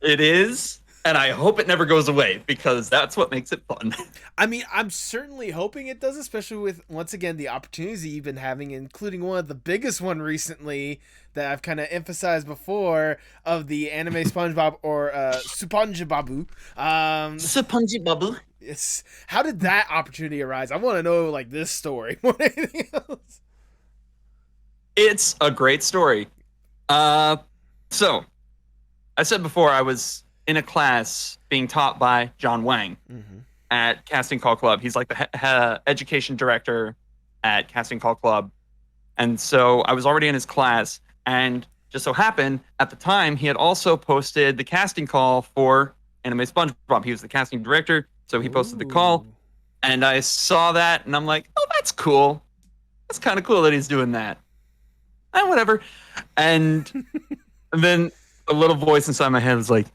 It is, and I hope it never goes away because that's what makes it fun. I mean, I'm certainly hoping it does, especially with, once again, the opportunities you've been having, including one of the biggest one recently that I've kind of emphasized before, of the anime Spongebob or Spongebob. Spongebob. It's, how did that opportunity arise? I want to know, like, this story more than anything else. It's a great story. So, I said before I was in a class being taught by John Wang at Casting Call Club. He's like the education director at Casting Call Club. And so I was already in his class, and just so happened at the time he had also posted the casting call for Anime SpongeBob. He was the casting director, so he posted the call, and I saw that, and I'm like, oh, that's cool. That's kind of cool that he's doing that. And whatever. And then a little voice inside my head was like,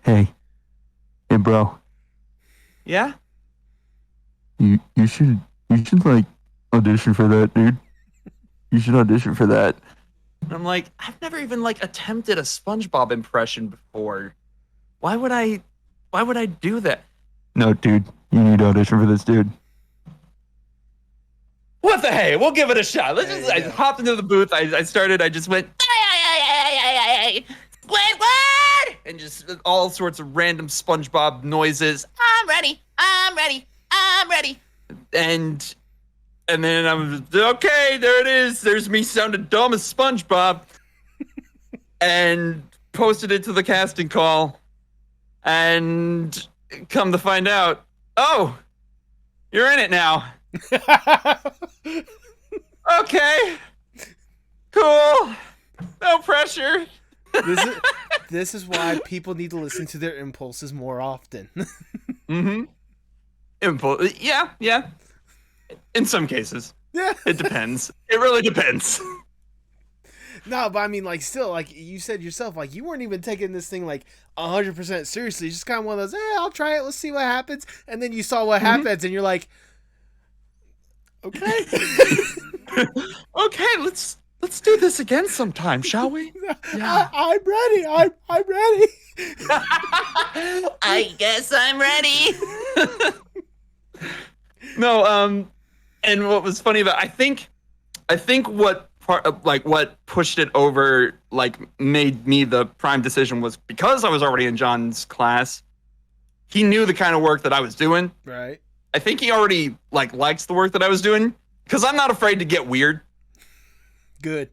hey bro. Yeah? You should like audition for that, dude. You should audition for that. And I'm like, I've never even like attempted a SpongeBob impression before. Why would I do that? No, dude, you need to audition for this, dude. What the hey? We'll give it a shot. I hopped into the booth. I just went, Squidward! And just all sorts of random SpongeBob noises. I'm ready. And then I'm okay, there it is. There's me sounding dumb as SpongeBob. And posted it to the casting call. And come to find out, oh, you're in it now. Okay. Cool. No pressure. This is why people need to listen to their impulses more often. Impulse. Yeah. In some cases. Yeah. It depends. It really depends. No, but I mean, like, still, like you said yourself, like, you weren't even taking this thing, like, 100% seriously. It's just kind of one of those, I'll try it, let's see what happens. And then you saw what happens, and you're like, okay. Okay, let's do this again sometime, shall we? Yeah. I'm ready. I'm ready. I guess I'm ready. No, and what was funny about, I think what part of, like, what pushed it over, like, made me the prime decision was because I was already in John's class. He knew the kind of work that I was doing. Right. I think he already likes the work that I was doing because I'm not afraid to get weird. Good.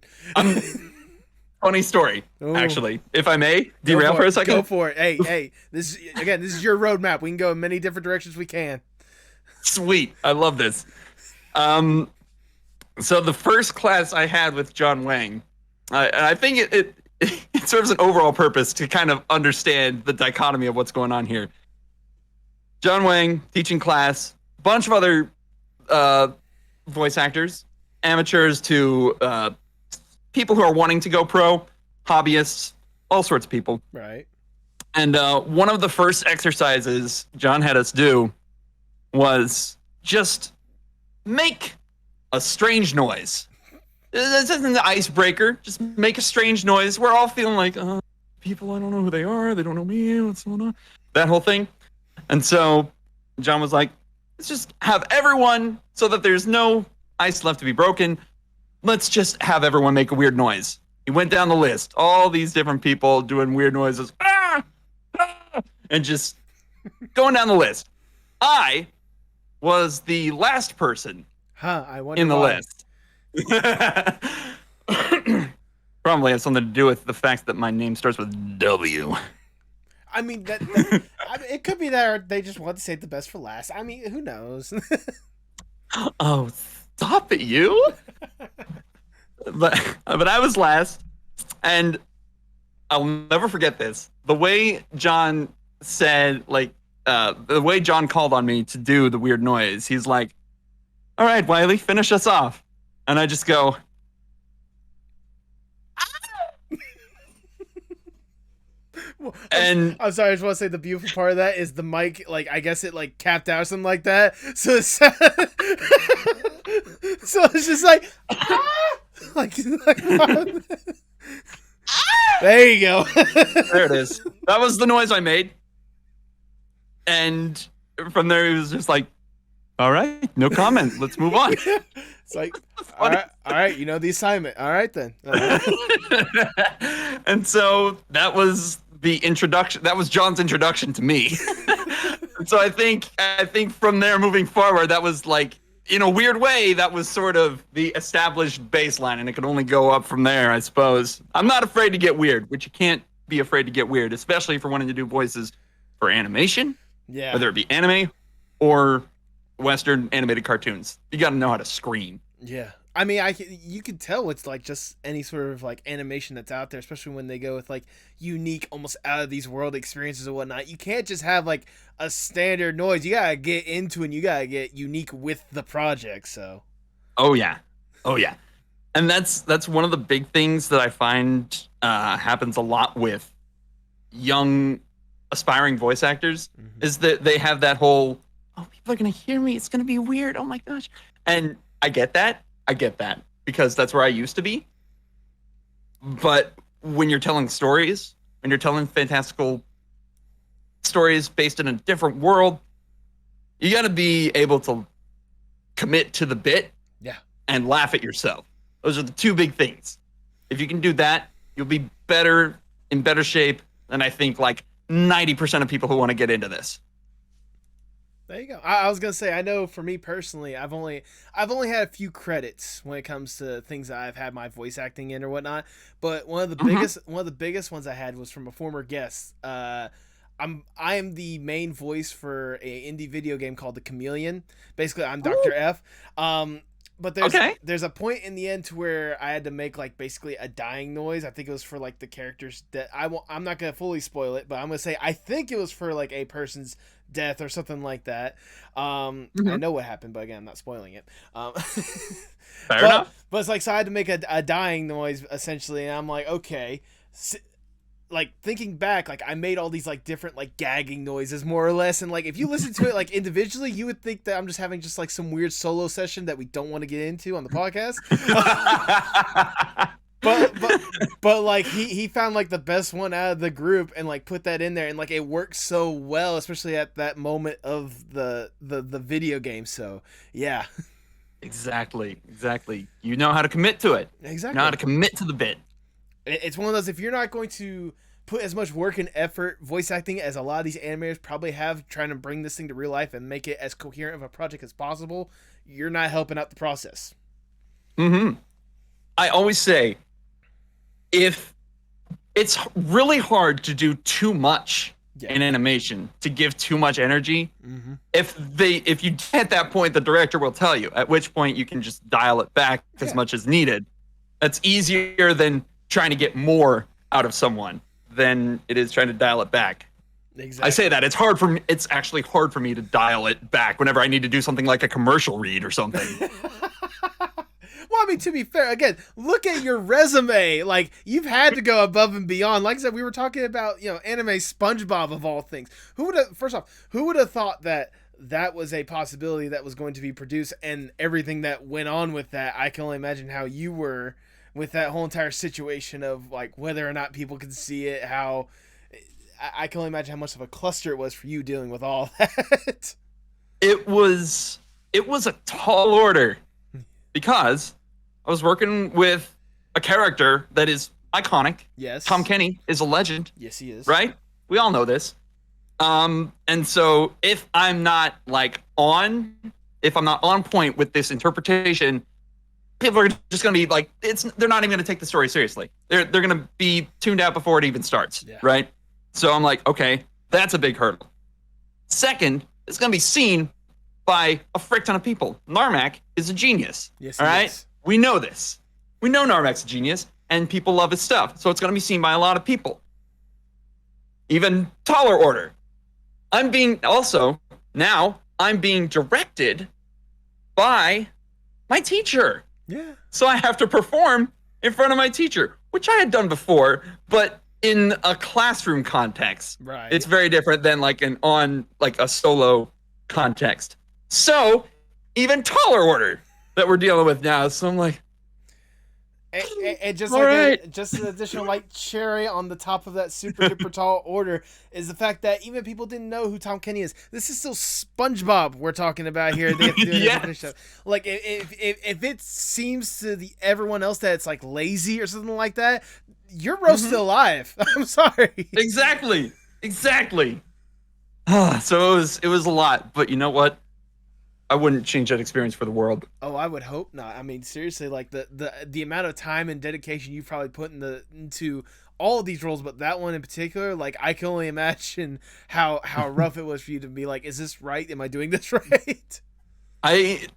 Funny story, actually. If I may derail for a second. Go for it. Hey, this is your roadmap. We can go in many different directions we can. Sweet. I love this. So the first class I had with John Wang, I think it's it serves an overall purpose to kind of understand the dichotomy of what's going on here. John Wang teaching class, bunch of other voice actors, amateurs to people who are wanting to go pro, hobbyists, all sorts of people. Right. And one of the first exercises John had us do was just make a strange noise. This isn't the icebreaker. Just make a strange noise. We're all feeling like, people, I don't know who they are. They don't know me. What's going on? That whole thing. And so John was like, let's just have everyone, so that there's no ice left to be broken, let's just have everyone make a weird noise. He went down the list. All these different people doing weird noises. And just going down the list. I was the last person I wonder in the why. list. Probably has something to do with the fact that my name starts with W. I mean, it could be that or they just want to save the best for last. I mean, who knows? Oh, stop it, you! But I was last, and I'll never forget this. The way John said, the way John called on me to do the weird noise, he's like, all right, Wiley, finish us off. And I just go, and I'm sorry, I just want to say the beautiful part of that is the mic, like, I guess it, like, capped out or something like that. So it's, so it's just like, there you go. there it is. That was the noise I made. And from there, he was just like, all right, no comment. Let's move on. It's like, all right, you know the assignment. All right, then. And so that was the introduction. That was John's introduction to me. And so I think from there moving forward, that was like, in a weird way, that was sort of the established baseline, and it could only go up from there, I suppose. I'm not afraid to get weird, which you can't be afraid to get weird, especially if you're wanting to do voices for animation, Yeah. whether it be anime or Western animated cartoons. You got to know how to scream. Yeah. I mean, you can tell it's like just any sort of like animation that's out there, especially when they go with like unique, almost out of these world experiences and whatnot. You can't just have like a standard noise. You gotta get into it and you gotta get unique with the project. So. Oh yeah, and that's one of the big things that I find happens a lot with young aspiring voice actors, is that they have that whole, oh, people are gonna hear me, it's gonna be weird, oh my gosh. And I get that because that's where I used to be. But when you're telling stories, when you're telling fantastical stories based in a different world, you got to be able to commit to the bit, and laugh at yourself. Those are the two big things. If you can do that, you'll be in better shape than I think like 90% of people who want to get into this. There you go. I was gonna say, I know for me personally, I've only had a few credits when it comes to things that I've had my voice acting in or whatnot. But one of the biggest ones I had was from a former guest. I am the main voice for a indie video game called The Chameleon. Basically, I'm Dr. F. But there's a point in the end to where I had to make like basically a dying noise. I think it was for like the character's death. I'm not gonna fully spoil it, but I'm gonna say I think it was for like a person's death or something like that. I know what happened, but again, I'm not spoiling it. Fair enough. But it's like, so I had to make a dying noise essentially, and I'm like, okay. Like thinking back, like I made all these like different like gagging noises more or less, and like if you listen to it like individually, you would think that I'm just having just like some weird solo session that we don't want to get into on the podcast. but like he found like the best one out of the group and like put that in there, and like it worked so well, especially at that moment of the video game. So yeah. Exactly. You know how to commit to it. Exactly. You know how to commit to the bit. It's one of those, if you're not going to put as much work and effort voice acting as a lot of these animators probably have trying to bring this thing to real life and make it as coherent of a project as possible, you're not helping out the process. I always say, if it's really hard to do too much in animation, to give too much energy, if you at that point, the director will tell you, at which point you can just dial it back as much as needed. That's easier than trying to get more out of someone than it is trying to dial it back. Exactly. I say that it's hard for me. It's actually hard for me to dial it back whenever I need to do something like a commercial read or something. Well, I mean, to be fair, again, look at your resume. Like, you've had to go above and beyond. Like I said, we were talking about, anime SpongeBob of all things. Who would have thought that was a possibility that was going to be produced, and everything that went on with that? I can only imagine how you were with that whole entire situation of, like, whether or not people could see it, how... I can only imagine how much of a cluster it was for you dealing with all that. It was a tall order because I was working with a character that is iconic. Yes. Tom Kenny is a legend. Yes, he is. Right? We all know this. And so if I'm not on point with this interpretation, people are just going to be like, they're not even going to take the story seriously. They're going to be tuned out before it even starts. Yeah. Right? So I'm like, okay, that's a big hurdle. Second, it's going to be seen by a frick ton of people. Narmak is a genius. Yes, all right? Is. We know this. We know Narmak's a genius, and people love his stuff. So it's going to be seen by a lot of people. Even taller order. I'm being directed by my teacher. Yeah. So I have to perform in front of my teacher, which I had done before, but in a classroom context. Right. It's very different than a solo context. So even taller order that we're dealing with now. So I'm like, and just all like right. just an additional cherry on the top of that super duper tall order is the fact that even people didn't know who Tom Kenny is. This is still SpongeBob we're talking about here. They have to do Yes. stuff. Like if it seems to everyone else that it's like lazy or something like that, your roast still alive. I'm sorry. Exactly. So it was a lot, but you know what? I wouldn't change that experience for the world. Oh, I would hope not. I mean, seriously, like the amount of time and dedication you've probably put into all of these roles, but that one in particular, like I can only imagine how rough it was for you to be like, is this right? Am I doing this right? I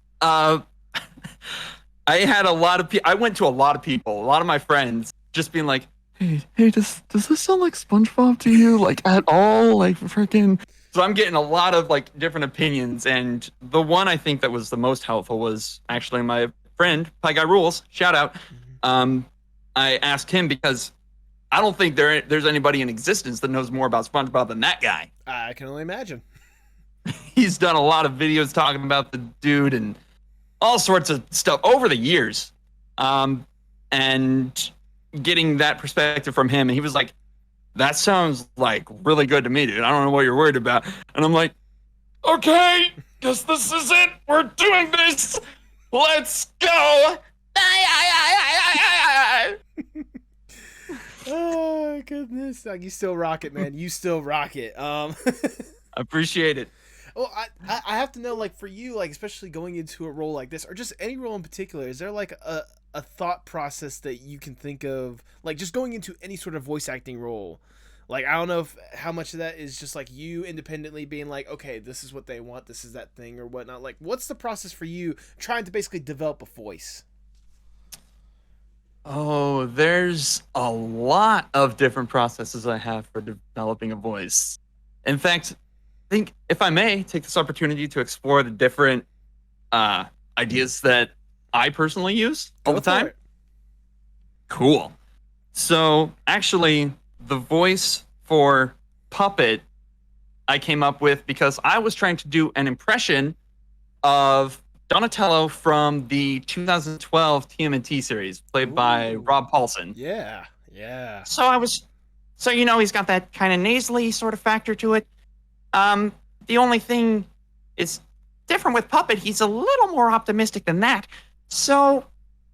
had a lot of I went to a lot of people, a lot of my friends, just being like, hey, does this sound like SpongeBob to you? Like at all? Like freaking. So I'm getting a lot of different opinions, and the one I think that was the most helpful was actually my friend Pie Guy Rules. Shout out. I asked him because I don't think there's anybody in existence that knows more about SpongeBob than that guy. I can only imagine. He's done a lot of videos talking about the dude and all sorts of stuff over the years, and getting that perspective from him, and he was like, that sounds really good to me, dude. I don't know what you're worried about. And I'm like, okay, guess this is it. We're doing this. Let's go. Oh goodness. Like, you still rock it, man. You still rock it. Appreciate it. Well, I have to know, for you, especially going into a role like this, or just any role in particular, is there a thought process that you can think of, just going into any sort of voice acting role? I don't know how much of that is just you independently being like, okay, this is what they want, this is that thing or whatnot. What's the process for you trying to basically develop a voice? Oh, there's a lot of different processes I have for developing a voice. In fact, I think if I may take this opportunity to explore the different ideas that I personally use all the time. Cool. So actually, the voice for Puppet I came up with because I was trying to do an impression of Donatello from the 2012 TMNT series, played by Rob Paulson. Yeah. So he's got that kind of nasally sort of factor to it. The only thing is different with Puppet. He's a little more optimistic than that. So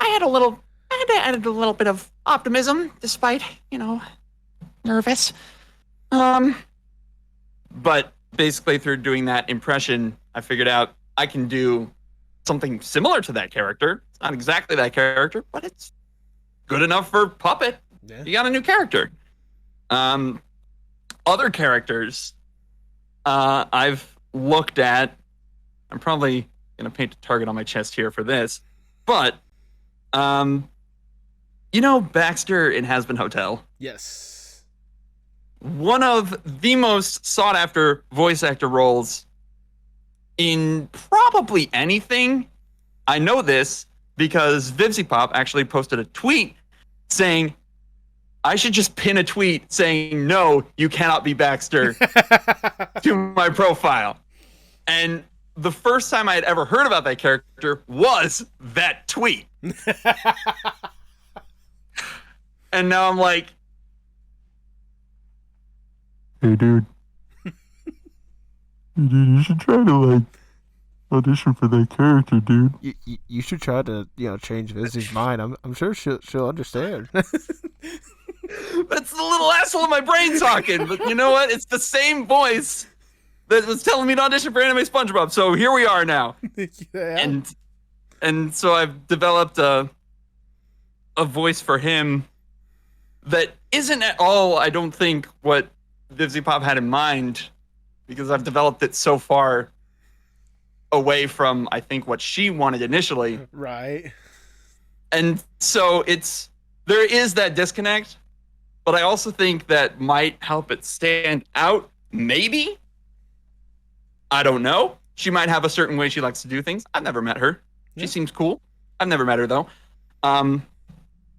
I had to add a little bit of optimism, despite, nervous. But basically through doing that impression, I figured out I can do something similar to that character. It's not exactly that character, but it's good enough for Puppet. Yeah. You got a new character. Other characters I've looked at, I'm probably going to paint a target on my chest here for this, but You know Baxter in Hazbin Hotel? Yes. One of the most sought after voice actor roles in probably anything. I know this because VivziePop actually posted a tweet saying, I should just pin a tweet saying, no, you cannot be Baxter to my profile. And the first time I had ever heard about that character was that tweet. And now I'm like, Hey, dude. Dude, you should try to, like, audition for that character, dude. You should try to, change Vizzy's mind. I'm sure she'll understand. that's the little asshole in my brain talking. But you know what? It's the same voice that was telling me to audition for Anime SpongeBob. So here we are now. Yeah. And so I've developed a voice for him that isn't at all, I don't think, what VivziePop had in mind, because I've developed it so far away from, I think, what she wanted initially. Right. And so there is that disconnect, but I also think that might help it stand out. Maybe. I don't know. She might have a certain way she likes to do things. I've never met her. She seems cool. I've never met her, though.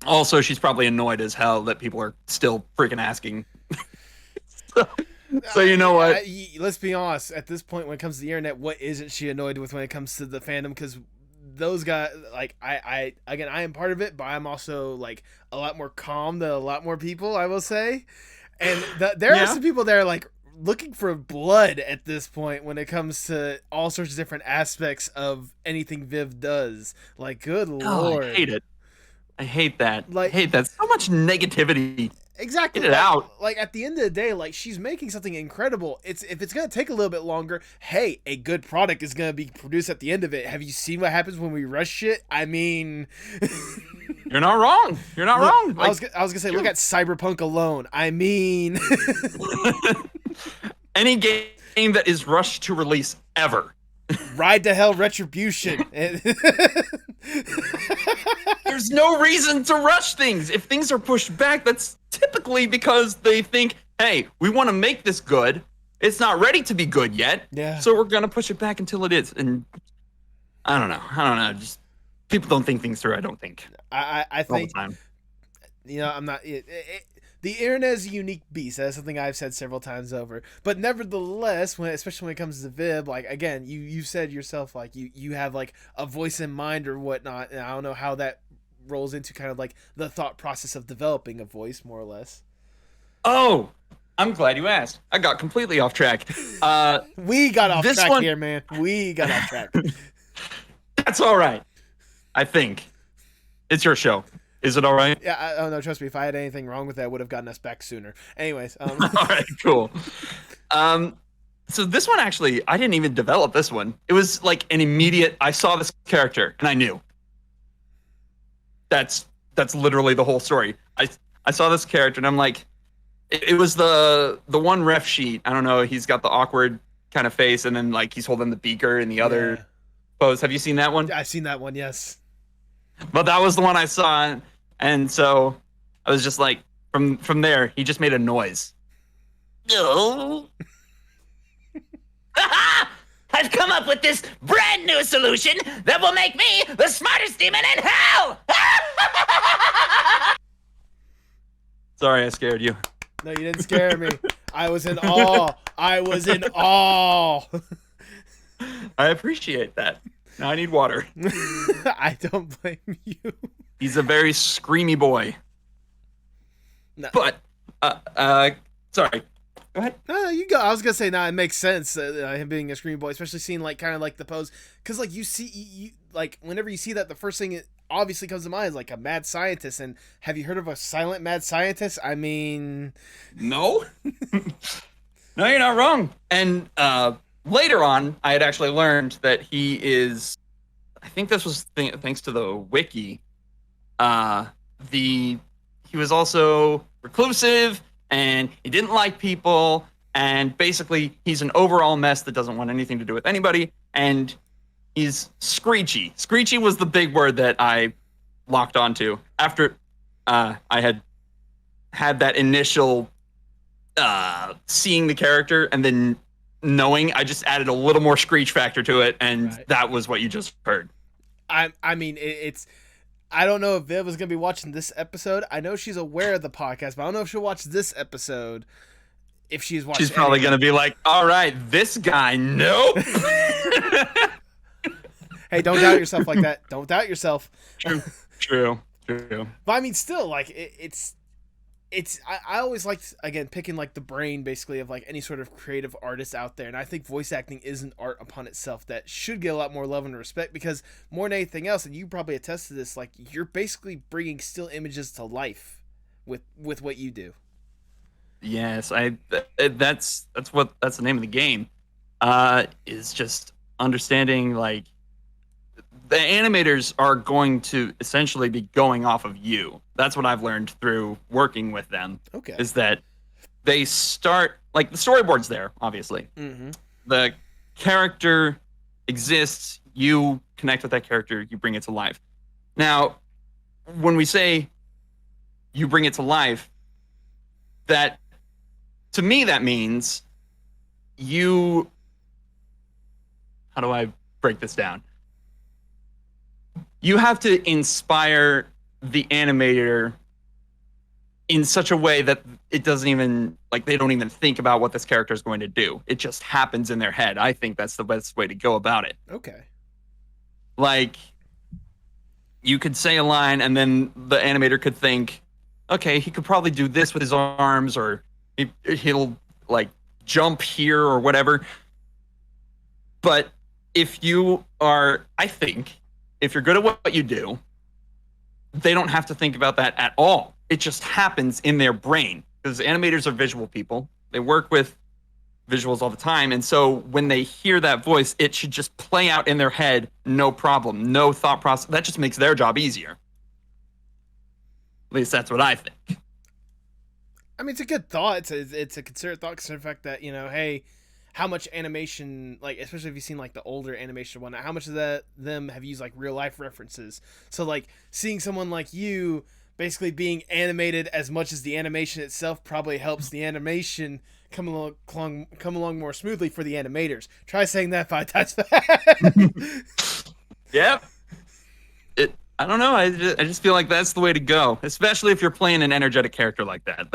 Also, she's probably annoyed as hell that people are still freaking asking. So you know what? Let's be honest. At this point, when it comes to the internet, what isn't she annoyed with when it comes to the fandom? Because those guys, like, I am part of it, but I'm also, like, a lot more calm than a lot more people, I will say. And there are some people that are, like, looking for blood at this point when it comes to all sorts of different aspects of anything Viv does. Like, good lord. I hate it. I hate that. Like, I hate that. So much negativity. Exactly. Get it out. Like, at the end of the day, like, she's making something incredible. If it's gonna take a little bit longer, hey, a good product is gonna be produced at the end of it. Have you seen what happens when we rush shit? I mean, you're not wrong. You're not wrong. Like, I was gonna say, look at Cyberpunk alone. I mean, any game that is rushed to release ever. Ride to Hell Retribution. There's no reason to rush things. If things are pushed back, that's typically because they think, hey, we want to make this good. It's not ready to be good yet. Yeah. So we're going to push it back until it is. And I don't know. Just people don't think things through, I don't think. I think, all the time. I'm not... The internet is a unique beast. That's something I've said several times over. But nevertheless, especially when it comes to Viv, like, again, you said yourself, like, you have, like, a voice in mind or whatnot, and I don't know how that rolls into kind of, like, the thought process of developing a voice, more or less. Oh, I'm glad you asked. I got completely off track. We got off track here, man. We got off track. That's all right. I think. It's your show. Is it all right? Yeah, oh no, trust me. If I had anything wrong with that, I would have gotten us back sooner. Anyways. All right, cool. So this one, actually, I didn't even develop this one. It was like an immediate, I saw this character and I knew. That's literally the whole story. I saw this character and I'm like, it was the one ref sheet. I don't know. He's got the awkward kind of face and then like he's holding the beaker in the other pose. Have you seen that one? I've seen that one, yes. But that was the one I saw, and so I was just like, from there, he just made a noise. No. I've come up with this brand new solution that will make me the smartest demon in hell! Sorry, I scared you. No, you didn't scare me. I was in awe. I appreciate that. Now I need water. I don't blame you. He's a very screamy boy. No. But, sorry. Go ahead. No, you go. I was gonna say, it makes sense him being a screamy boy, especially seeing like kind of like the pose, because like you see, like whenever you see that, the first thing it obviously comes to mind is like a mad scientist. And have you heard of a silent mad scientist? I mean, no. No, you're not wrong. And later on, I had actually learned that he is, I think this was thanks to the wiki, he was also reclusive, and he didn't like people, and basically he's an overall mess that doesn't want anything to do with anybody, and he's screechy. Screechy was the big word that I locked onto. After I had that initial seeing the character and then knowing, I just added a little more screech factor to it, and that was what you just heard. I mean, it's. I don't know if Viv was going to be watching this episode. I know she's aware of the podcast, but I don't know if she'll watch this episode. If she's watching, she's probably going to be like, "All right, this guy, nope." Hey, don't doubt yourself like that. Don't doubt yourself. True. But I mean, still, like it's. I always liked, again, picking like the brain basically of like any sort of creative artist out there, and I think voice acting is an art upon itself that should get a lot more love and respect, because more than anything else, and you probably attest to this, like you're basically bringing still images to life with what you do. Yes, that's the name of the game. Is just understanding, like, the animators are going to essentially be going off of you. That's what I've learned through working with them. Okay. Is that they start, like, the storyboard's there, obviously. Mm-hmm. The character exists, you connect with that character, you bring it to life. Now, when we say you bring it to life, that, to me, that means you... How do I break this down? You have to inspire the animator in such a way that it doesn't even, like, they don't even think about what this character is going to do. It just happens in their head. I think that's the best way to go about it. Okay. Like, you could say a line and then the animator could think, okay, he could probably do this with his arms, or he'll like jump here or whatever. But if you are, I think, if you're good at what you do, they don't have to think about that at all. It just happens in their brain, because animators are visual people. They work with visuals all the time. And so when they hear that voice, it should just play out in their head. No problem. No thought process. That just makes their job easier. At least that's what I think. I mean, it's a good thought. It's a considered thought, considering the fact that, you know, hey, how much animation, like, especially if you've seen like the older animation one, how much of them have used like real life references? So like seeing someone like you basically being animated as much as the animation itself probably helps the animation come along more smoothly for the animators. Try saying that 5 times fast. Yep. I don't know. I just feel like that's the way to go, especially if you're playing an energetic character like that.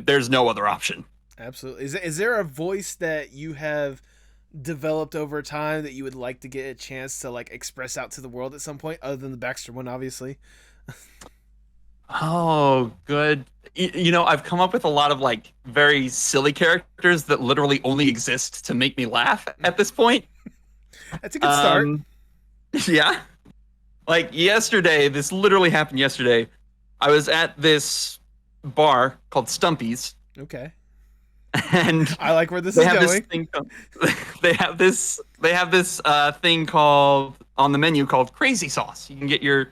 There's no other option. Absolutely. Is there a voice that you have developed over time that you would like to get a chance to like express out to the world at some point, other than the Baxter one, obviously? Oh, good. You know, I've come up with a lot of like very silly characters that literally only exist to make me laugh at this point. That's a good start. Yeah. Like yesterday, this literally happened yesterday. I was at this bar called Stumpy's. Okay. And I like where this is going. They have this thing called, on the menu, called crazy sauce. You can get your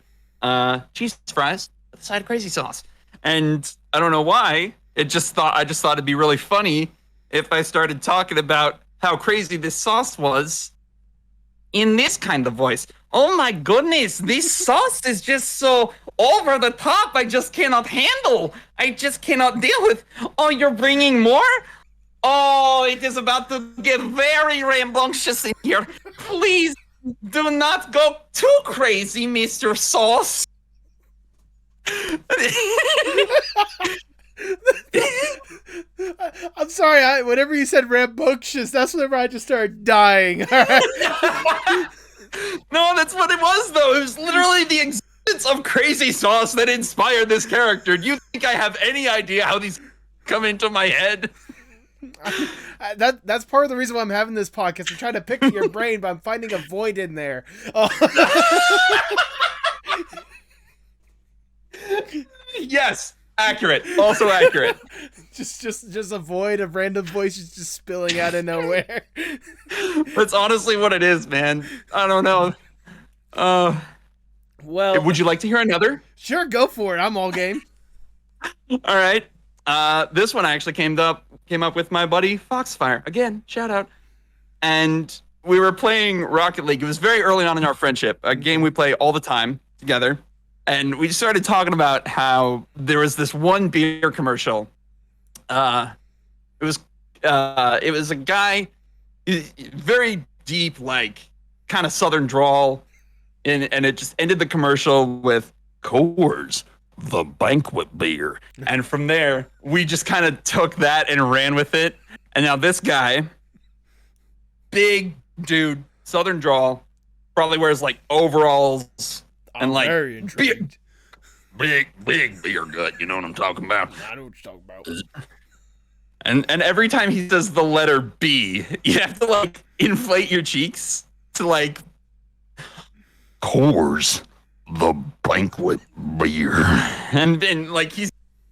cheese fries with a side of crazy sauce. And I don't know why, I just thought it'd be really funny if I started talking about how crazy this sauce was in this kind of voice. Oh my goodness, this sauce is just so over the top. I just cannot handle. I just cannot deal with. Oh, you're bringing more? Oh, it is about to get very rambunctious in here. Please do not go too crazy, Mr. Sauce. I'm sorry. Whenever you said rambunctious, that's whenever I just started dying. No, that's what it was, though. It was literally the existence of crazy sauce that inspired this character. Do you think I have any idea how these come into my head? That's part of the reason why I'm having this podcast. I'm trying to pick at your brain, but I'm finding a void in there. Yes, accurate. Also accurate. just a void of random voices just spilling out of nowhere. That's honestly what it is, man. I don't know. Well, would you like to hear another? Sure, go for it. I'm all game. All right. This one I actually came up with my buddy Foxfire. Again, shout out. And we were playing Rocket League. It was very early on in our friendship, a game we play all the time together. And we started talking about how there was this one beer commercial. It was a guy, very deep, like kind of Southern drawl, and it just ended the commercial with Coors, the banquet beer. And from there, we just kind of took that and ran with it. And now this guy, big dude, Southern drawl, probably wears like overalls and I'm like very intrigued. big beer gut. You know what I'm talking about? I know what you're talking about. And every time he says the letter B, you have to like inflate your cheeks to like Coors, the banquet beer. And like he's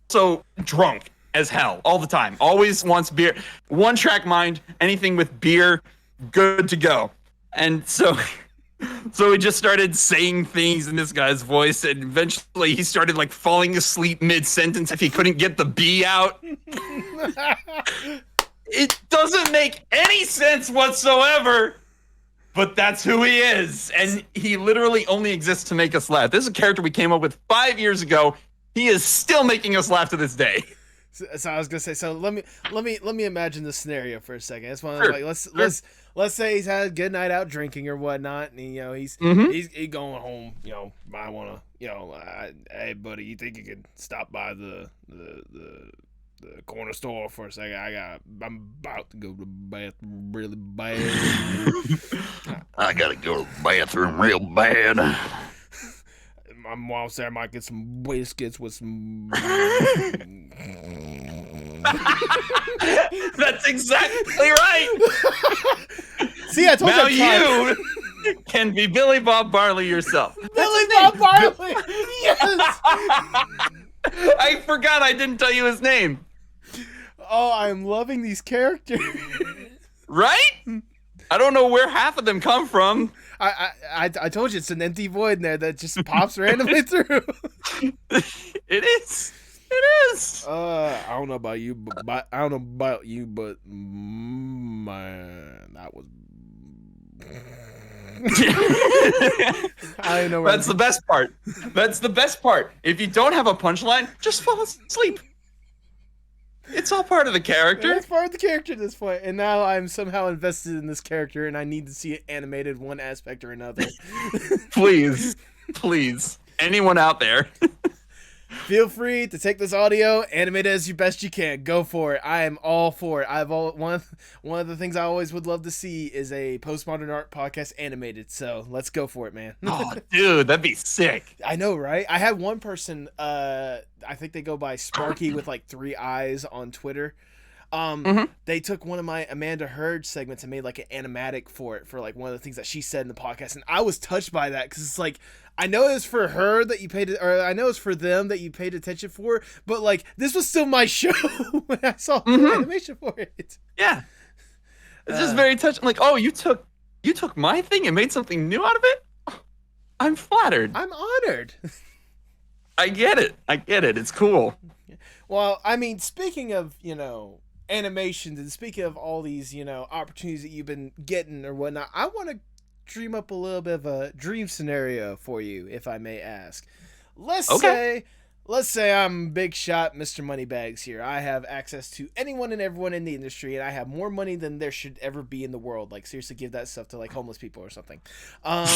so drunk as hell all the time. Always wants beer. One track mind, anything with beer, good to go. And so we just started saying things in this guy's voice, and eventually he started like falling asleep mid-sentence if he couldn't get the B out. It doesn't make any sense whatsoever, but that's who he is. And he literally only exists to make us laugh. This is a character we came up with 5 years ago. He is still making us laugh to this day. So I was gonna say. So let me imagine the scenario for a second. It's one of Sure, like let's say he's had a good night out drinking or whatnot, and he's going home. I wanna hey buddy, you think you could stop by the corner store for a second? I'm about to go to the bathroom really bad. I gotta go to the bathroom real bad. My mom said I might get some biscuits with some. That's exactly right. See, I told Now you. you can be Billy Bob Barley yourself. Billy Bob Barley. Yes. I forgot I didn't tell you his name. Oh, I'm loving these characters. Right? I don't know where half of them come from. I told you it's an empty void in there that just pops randomly through. It is. It is. I don't know about you, but man, that was. I know. That's the best part. That's the best part. If you don't have a punchline, just fall asleep. It's all part of the character. It's part of the character at this point, and now I'm somehow invested in this character, and I need to see it animated one aspect or another. Please, anyone out there? Feel free to take this audio, animate it as you best you can. Go for it. I am all for it. One of the things I always would love to see is a postmodern art podcast animated. So let's go for it, man. Oh, dude, that'd be sick. I know, right? I had one person. I think they go by Sparky with like 3 eyes on Twitter. They took one of my Amanda Heard segments and made like an animatic for it, for like one of the things that she said in the podcast, and I was touched by that because it's like, I know it was for her that you paid, or I know it's for them that you paid attention for, but like this was still my show when I saw the animation for it. Yeah, it's just very touching. Like, oh, you took my thing and made something new out of it. I'm flattered. I'm honored. I get it. It's cool. Well, I mean, speaking of animations, and speaking of all these opportunities that you've been getting or whatnot, I want to dream up a little bit of a dream scenario for you, if I may ask. Let's say I'm big shot Mr. Moneybags here. I have access to anyone and everyone in the industry, and I have more money than there should ever be in the world. Like, seriously, give that stuff to like homeless people or something. All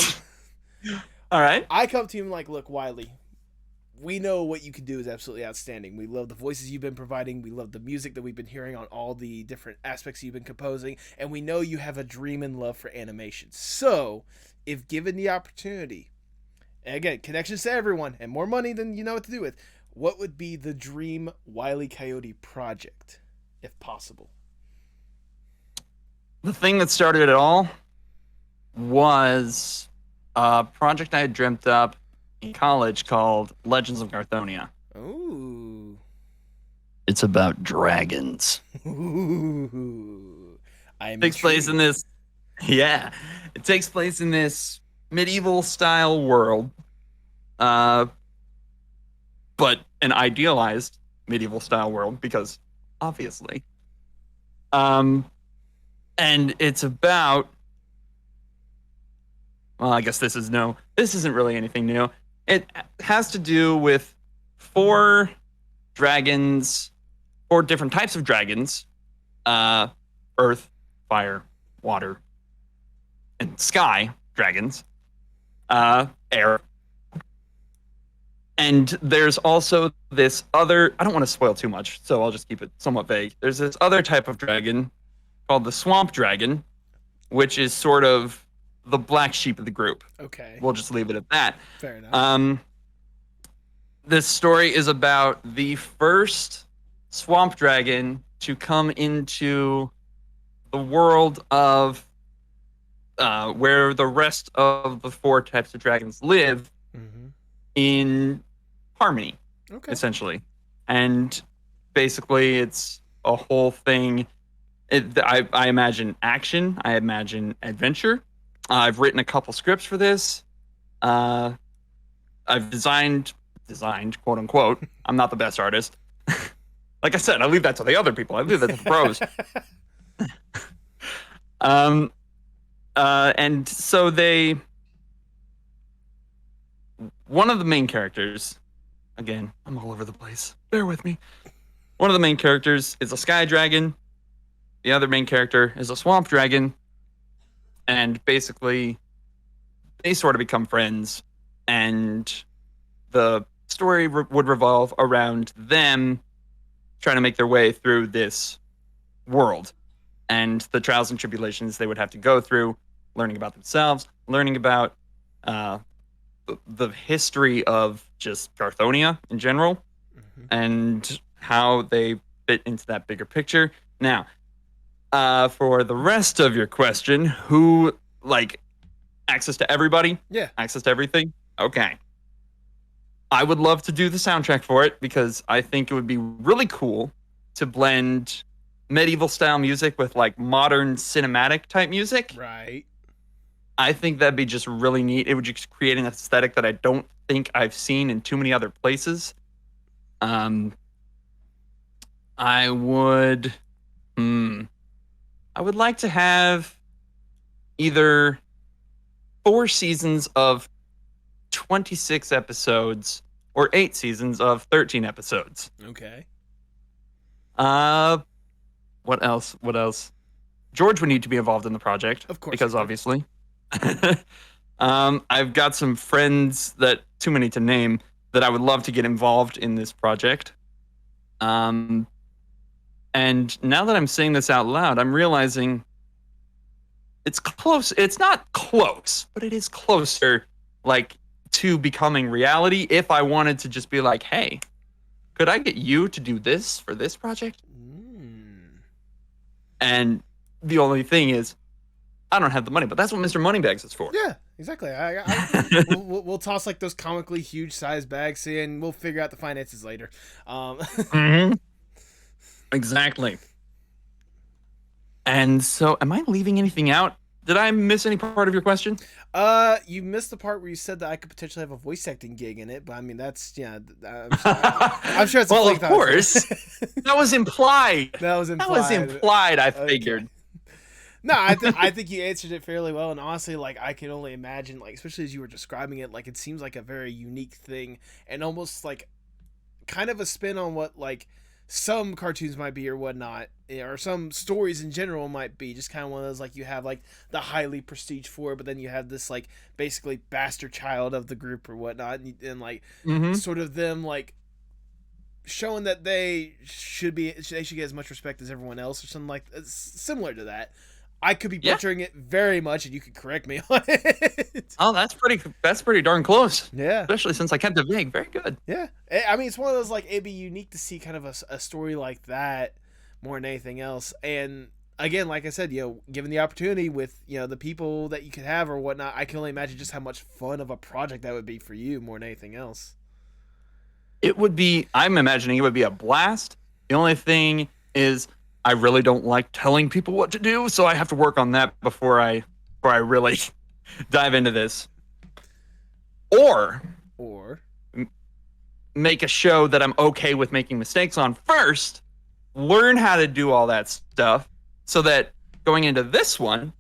right. I come to him like, look, Wiley, we know what you can do is absolutely outstanding. We love the voices you've been providing. We love the music that we've been hearing on all the different aspects you've been composing. And we know you have a dream and love for animation. So, if given the opportunity, and again, connections to everyone and more money than you know what to do with, what would be the dream Wiley Koyote project, if possible? The thing that started it all was a project I had dreamt up in college called Legends of Garthonia. Ooh. It's about dragons. Ooh. It takes place in this medieval style world. But an idealized medieval style world, because obviously. And it's about, well, I guess this isn't really anything new. It has to do with 4 dragons, 4 different types of dragons, earth, fire, water, and sky dragons, air. And there's also this other, I don't want to spoil too much, so I'll just keep it somewhat vague. There's this other type of dragon called the swamp dragon, which is sort of the black sheep of the group. Okay. We'll just leave it at that. Fair enough. This story is about the first swamp dragon to come into the world of where the rest of the 4 types of dragons live in harmony, essentially. And basically, it's a whole thing. I imagine action. I imagine adventure. I've written a couple scripts for this. I've designed, quote unquote. I'm not the best artist. Like I said, I leave that to the other people. I leave that to the pros. And so one of the main characters, again, I'm all over the place. Bear with me. One of the main characters is a sky dragon. The other main character is a swamp dragon. And basically, they sort of become friends. And the story would revolve around them trying to make their way through this world and the trials and tribulations they would have to go through, learning about themselves, learning about the history of just Garthonia in general, and how they fit into that bigger picture. Now, for the rest of your question, who, like, access to everybody? Yeah. Access to everything? Okay. I would love to do the soundtrack for it because I think it would be really cool to blend medieval style music with like modern cinematic type music. Right. I think that'd be just really neat. It would just create an aesthetic that I don't think I've seen in too many other places. I would like to have either 4 seasons of 26 episodes or 8 seasons of 13 episodes. Okay. What else? George would need to be involved in the project. Of course. Because obviously. I've got some friends that, too many to name, that I would love to get involved in this project. And now that I'm saying this out loud, I'm realizing it's close. It's not close, but it is closer, like, to becoming reality if I wanted to just be like, hey, could I get you to do this for this project? And the only thing is, I don't have the money, but that's what Mr. Moneybags is for. Yeah, exactly. We'll toss like those comically huge size bags in. We'll figure out the finances later. Exactly. And so, am I leaving anything out? Did I miss any part of your question? You missed the part where you said that I could potentially have a voice acting gig in it, but I mean that's I'm sure it's a well, of course. That was implied. That was implied. I figured. Okay. No, I think you answered it fairly well, and honestly, like I can only imagine, like especially as you were describing it, like it seems like a very unique thing, and almost like kind of a spin on what like some cartoons might be or whatnot, or some stories in general might be. Just kind of one of those like you have like the highly prestige for, but then you have this like basically bastard child of the group or whatnot, and like sort of them like showing that they should get as much respect as everyone else or something like similar to that. I could be butchering it very much, and you could correct me on it. Oh, that's pretty darn close. Yeah. Especially since I kept it vague. Very good. Yeah. I mean, it's one of those, like, it'd be unique to see kind of a story like that more than anything else. And, again, like I said, given the opportunity with, the people that you could have or whatnot, I can only imagine just how much fun of a project that would be for you more than anything else. It would be, I'm imagining it would be a blast. The only thing is, I really don't like telling people what to do, so I have to work on that before I really dive into this. Or make a show that I'm okay with making mistakes on first, learn how to do all that stuff, so that going into this one,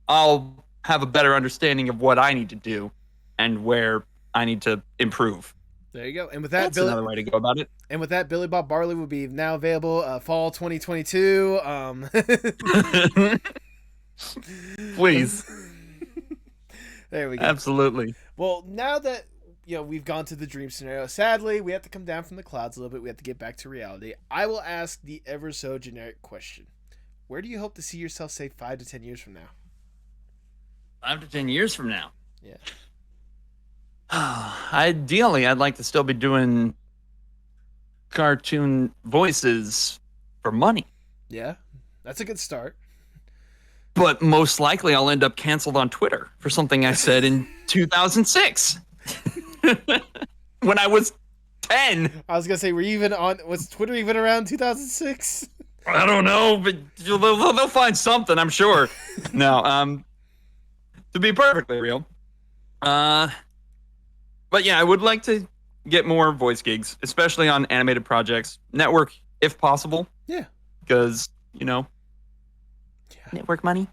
I'll have a better understanding of what I need to do and where I need to improve. There you go. And with that, That's another way to go about it. And with that, Billy Bob Barley will be now available fall 2022. Please. There we go. Absolutely. Well, now that we've gone to the dream scenario, sadly, we have to come down from the clouds a little bit. We have to get back to reality. I will ask the ever so generic question. Where do you hope to see yourself, say, 5 to 10 years from now? 5 to 10 years from now. Yeah. Ideally, I'd like to still be doing cartoon voices for money. Yeah. That's a good start. But most likely I'll end up canceled on Twitter for something I said in 2006. When I was 10. I was going to say, was Twitter even around 2006? I don't know, but they'll find something, I'm sure. No, to be perfectly real. But yeah, I would like to get more voice gigs, especially on animated projects. Network, if possible. Yeah. Because, network money.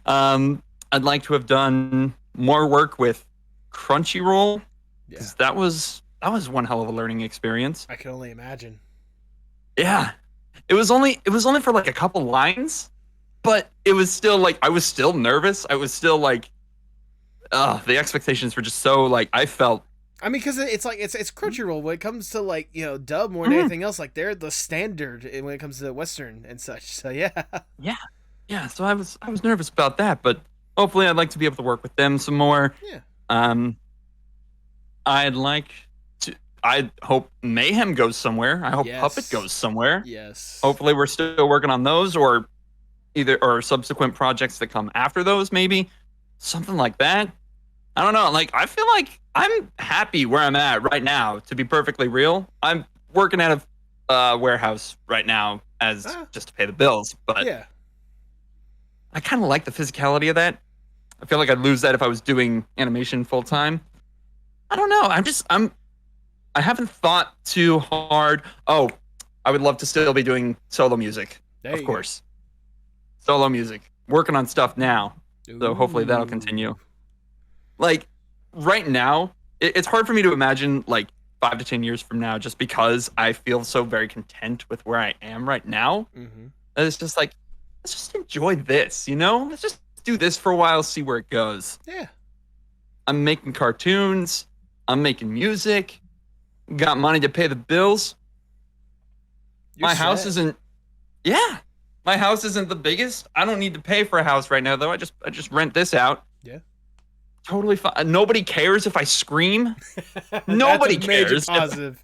I'd like to have done more work with Crunchyroll. Because that was one hell of a learning experience. I can only imagine. Yeah. It was only for like a couple lines, but it was still like I was still nervous. I was still like the expectations were just so like I felt. I mean, because it's like it's Crunchyroll when it comes to like dub more than anything else. Like they're the standard when it comes to Western and such. So yeah. Yeah. So I was nervous about that, but hopefully I'd like to be able to work with them some more. Yeah. I hope Mayhem goes somewhere. I hope Puppet goes somewhere. Yes. Hopefully we're still working on those or subsequent projects that come after those, maybe something like that. I don't know. Like, I feel like I'm happy where I'm at right now, to be perfectly real. I'm working out of a warehouse right now just to pay the bills, but yeah. I kind of like the physicality of that. I feel like I'd lose that if I was doing animation full time. I don't know. I haven't thought too hard. Oh, I would love to still be doing solo music. Of course. Solo music. Working on stuff now. So hopefully that'll continue. Like, right now, it's hard for me to imagine, like, 5 to 10 years from now, just because I feel so very content with where I am right now. Mm-hmm. It's just like, let's just enjoy this, Let's just do this for a while, see where it goes. Yeah. I'm making cartoons. I'm making music. Got money to pay the bills. My house isn't the biggest. I don't need to pay for a house right now, though. I just rent this out. Yeah. Totally fine. Nobody cares if I scream. Nobody That's a major cares. Positive.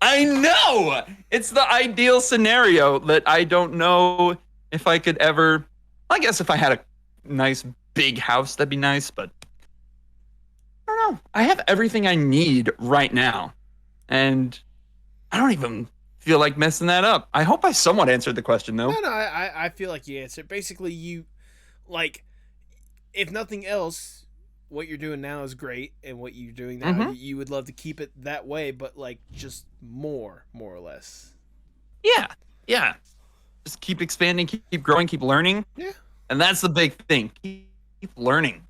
I know. It's the ideal scenario that I don't know if I could ever. I guess if I had a nice big house, that'd be nice, but I don't know. I have everything I need right now, and I don't even feel like messing that up. I hope I somewhat answered the question, though. No, I feel like you answered. Basically, you, like, if nothing else, what you're doing now is great, and what you're doing now, you would love to keep it that way, but, like, just more or less. Yeah. Just keep expanding, keep growing, keep learning. Yeah. And that's the big thing. Keep learning.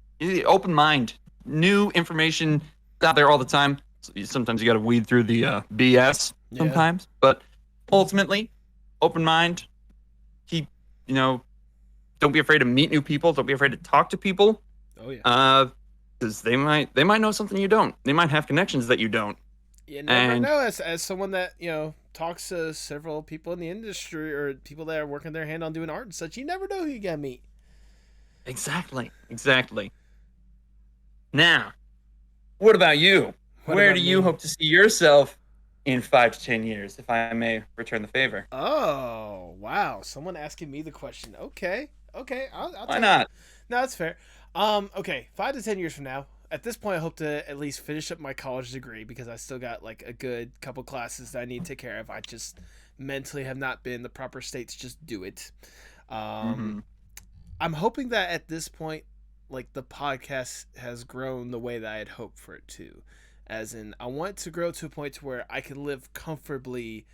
Open mind. New information out there all the time. Sometimes you got to weed through the BS sometimes. But ultimately, open mind. Keep, don't be afraid to meet new people. Don't be afraid to talk to people. Oh, yeah. Because they might know something you don't. They might have connections that you don't. You never know. As someone that, talks to several people in the industry or people that are working their hand on doing art and such, you never know who you gotta meet. Exactly. Now, what about you? Where do you hope to see yourself in 5 to 10 years, if I may return the favor? Oh, wow. Someone asking me the question. Okay. I'll Why not? No, that's fair. Okay. 5 to 10 years from now, at this point, I hope to at least finish up my college degree because I still got like a good couple classes that I need to take care of. I just mentally have not been in the proper state to just do it. I'm hoping that at this point, like, the podcast has grown the way that I had hoped for it to. As in, I want it to grow to a point to where I can live comfortably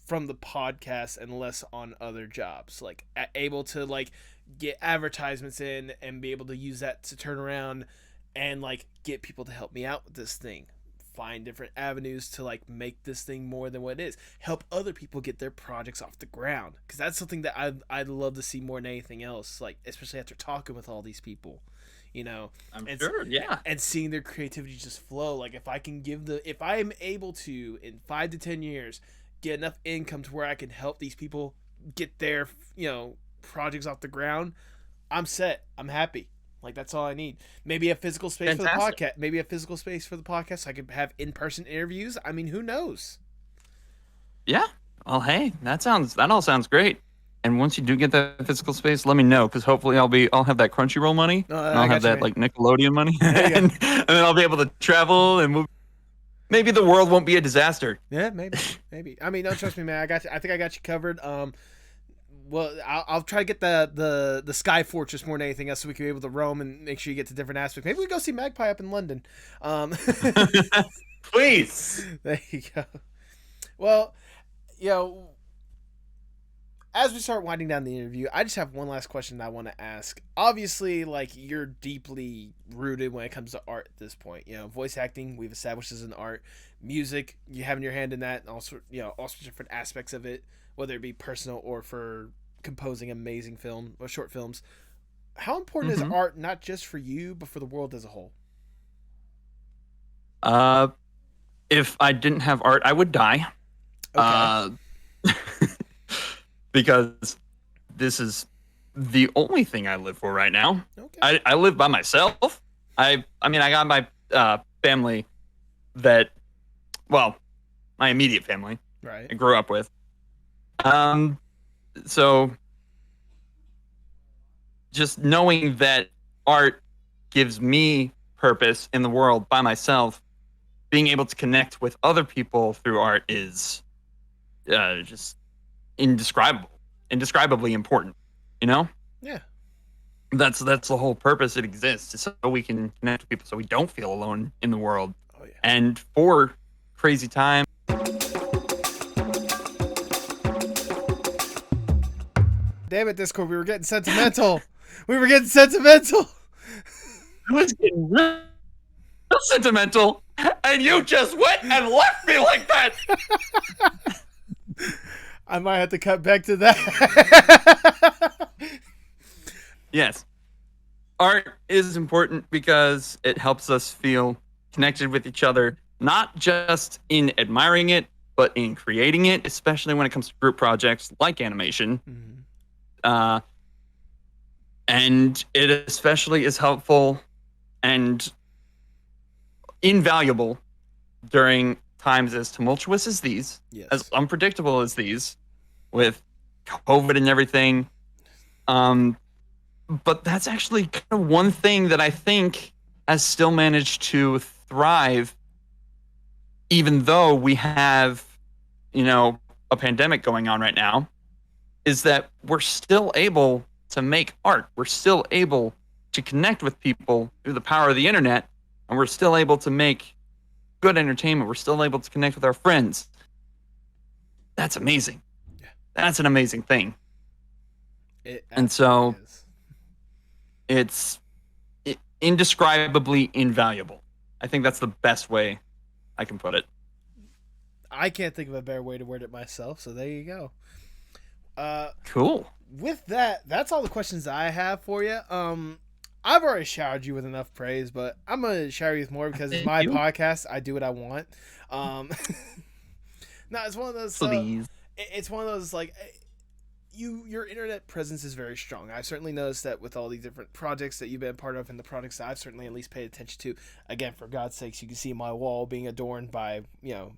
from the podcast and less on other jobs. Like, able to, like, get advertisements in and be able to use that to turn around and like get people to help me out with this thing. Find different avenues to like make this thing more than what it is. Help other people get their projects off the ground, because that's something that I'd love to see more than anything else. Like especially after talking with all these people, you know, I'm sure, yeah. and seeing their creativity just flow. Like if I'm able to in 5 to 10 years get enough income to where I can help these people get their projects off the ground, I'm set. I'm happy. Like that's all I need. Maybe a physical space for the podcast. Maybe a physical space for the podcast so I could have in-person interviews. I mean, who knows? Yeah. Well, hey, that all sounds great. And once you do get that physical space, let me know, because hopefully I'll have that Crunchyroll money. And I'll have that like Nickelodeon money, and then I'll be able to travel and move. Maybe the world won't be a disaster. Yeah, maybe. I mean, don't trust me, man. I think I got you covered. Well, I'll try to get the Sky Fortress more than anything else, so we can be able to roam and make sure you get to different aspects. Maybe we go see Magpie up in London. Please. There you go. Well, as we start winding down the interview, I just have one last question that I want to ask. Obviously, like, you're deeply rooted when it comes to art at this point. Voice acting, we've established as an art. Music, you having your hand in that, and also, all sorts of different aspects of it, whether it be personal or for composing amazing film or short films. How important is art, not just for you, but for the world as a whole? If I didn't have art, I would die. Okay. Because this is the only thing I live for right now. Okay. I live by myself. I mean, I got my family my immediate family. Right. I grew up with. So just knowing that art gives me purpose in the world by myself, being able to connect with other people through art is just indescribably important, Yeah. That's the whole purpose it exists, is so we can connect with people, so we don't feel alone in the world. Oh yeah. And for crazy time. Damn it, Discord, we were getting sentimental. I was getting real sentimental, and you just went and left me like that. I might have to cut back to that. Yes. Art is important because it helps us feel connected with each other, not just in admiring it, but in creating it, especially when it comes to group projects like animation. Mm-hmm. And it especially is helpful and invaluable during times as tumultuous as these, Yes. as unpredictable as these, with COVID and everything. But that's actually kind of one thing that I think has still managed to thrive, even though we have, a pandemic going on right now, is that we're still able to make art. We're still able to connect with people through the power of the internet, and we're still able to make good entertainment. We're still able to connect with our friends. That's amazing. Yeah. That's an amazing thing. And so it's indescribably invaluable. I think that's the best way I can put it. I can't think of a better way to word it myself, so there you go. Cool. With that, that's all the questions I have for you. I've already showered you with enough praise, but I'm going to shower you with more because it's my podcast. I do what I want. No, it's one of those... Please. It's one of those, like... Your internet presence is very strong. I've certainly noticed that with all the different projects that you've been part of and the projects that I've certainly at least paid attention to. Again, for God's sakes, you can see my wall being adorned by,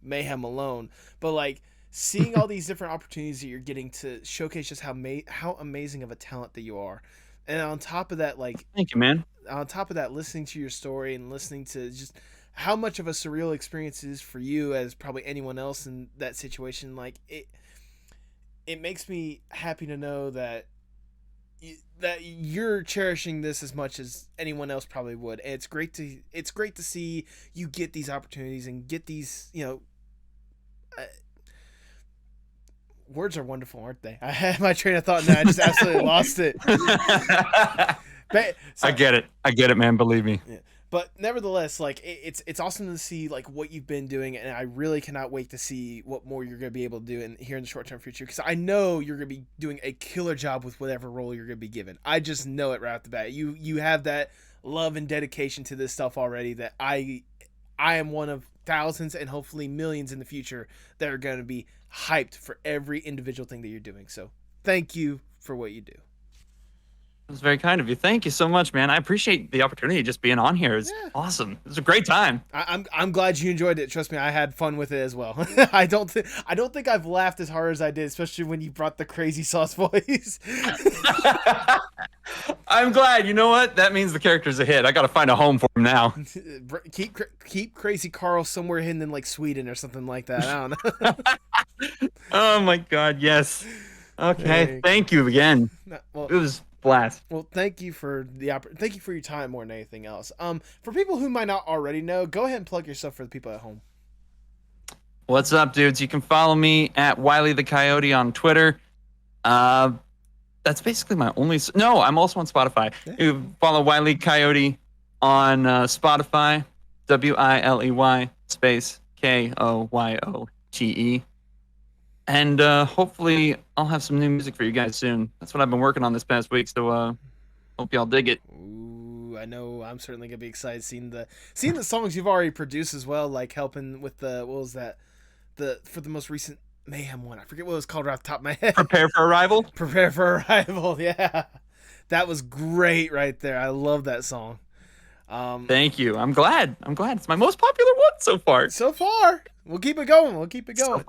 mayhem alone. But, like, seeing all these different opportunities that you're getting to showcase just how amazing of a talent that you are. And on top of that, like... Thank you, man. On top of that, listening to your story and listening to just how much of a surreal experience it is for you as probably anyone else in that situation, like, it makes me happy to know that you're cherishing this as much as anyone else probably would. And it's great to see you get these opportunities and get these, words are wonderful, aren't they? I had my train of thought and I just absolutely lost it. I get it, man. Believe me. Yeah. But nevertheless, like it's awesome to see like what you've been doing, and I really cannot wait to see what more you're going to be able to do here in the short term future, because I know you're going to be doing a killer job with whatever role you're going to be given. I just know it right off the bat. You have that love and dedication to this stuff already that I am one of thousands and hopefully millions in the future that are going to be hyped for every individual thing that you're doing. So thank you for what you do. That's very kind of you. Thank you so much, man. I appreciate the opportunity of just being on here. It's awesome. It was a great time. I'm glad you enjoyed it. Trust me, I had fun with it as well. I don't think I've laughed as hard as I did, especially when you brought the crazy sauce voice. I'm glad. You know what? That means the character's a hit. I got to find a home for him now. Keep Crazy Carl somewhere hidden in like Sweden or something like that. I don't know. Oh my God, yes. Okay, thank you again. Well, it was blast. Well, thank you for thank you for your time more than anything else. For people who might not already know, go ahead and plug yourself for the people at home. What's up, dudes? You can follow me at Wiley the Coyote on Twitter. That's basically my only. No, I'm also on Spotify. Yeah. You follow Wiley Koyote on Spotify. WILEY space KOYOTE. And hopefully I'll have some new music for you guys soon. That's what I've been working on this past week. So hope y'all dig it. Ooh, I know. I'm certainly gonna be excited seeing the songs you've already produced as well. Like helping with what was that? For the most recent Mayhem one. I forget what it was called right off the top of my head. Prepare for Arrival. Prepare for Arrival. Yeah, that was great right there. I love that song. Thank you. I'm glad. It's my most popular one so far. We'll keep it going. So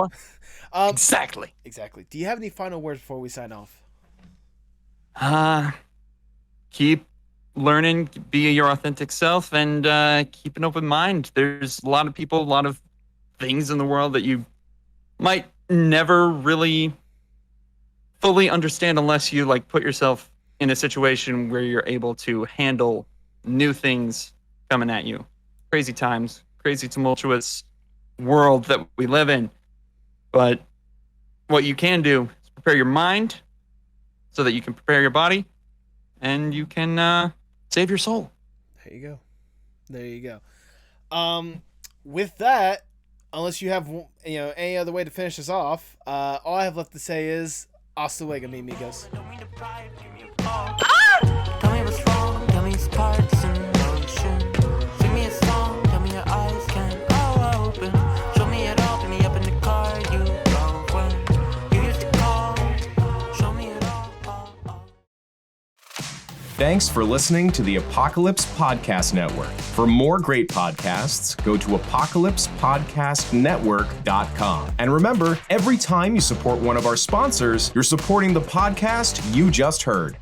Exactly. Do you have any final words before we sign off? Keep learning, be your authentic self, and keep an open mind. There's a lot of people, a lot of things in the world that you might never really fully understand unless you like put yourself in a situation where you're able to handle new things coming at you. Crazy times, crazy tumultuous world that we live in. But what you can do is prepare your mind so that you can prepare your body and you can save your soul. There you go. With that, unless you have any other way to finish this off, all I have left to say is hasta luego, mi amigos. Tell me what's wrong, tell me sparks in motion. Sing me a song, tell me your eyes can't go open. Show me it all, pick me up in the car you drove when you used to call. Show me it all. Thanks for listening to the Apocalypse Podcast Network. For more great podcasts, go to apocalypsepodcastnetwork.com. And remember, every time you support one of our sponsors, you're supporting the podcast you just heard.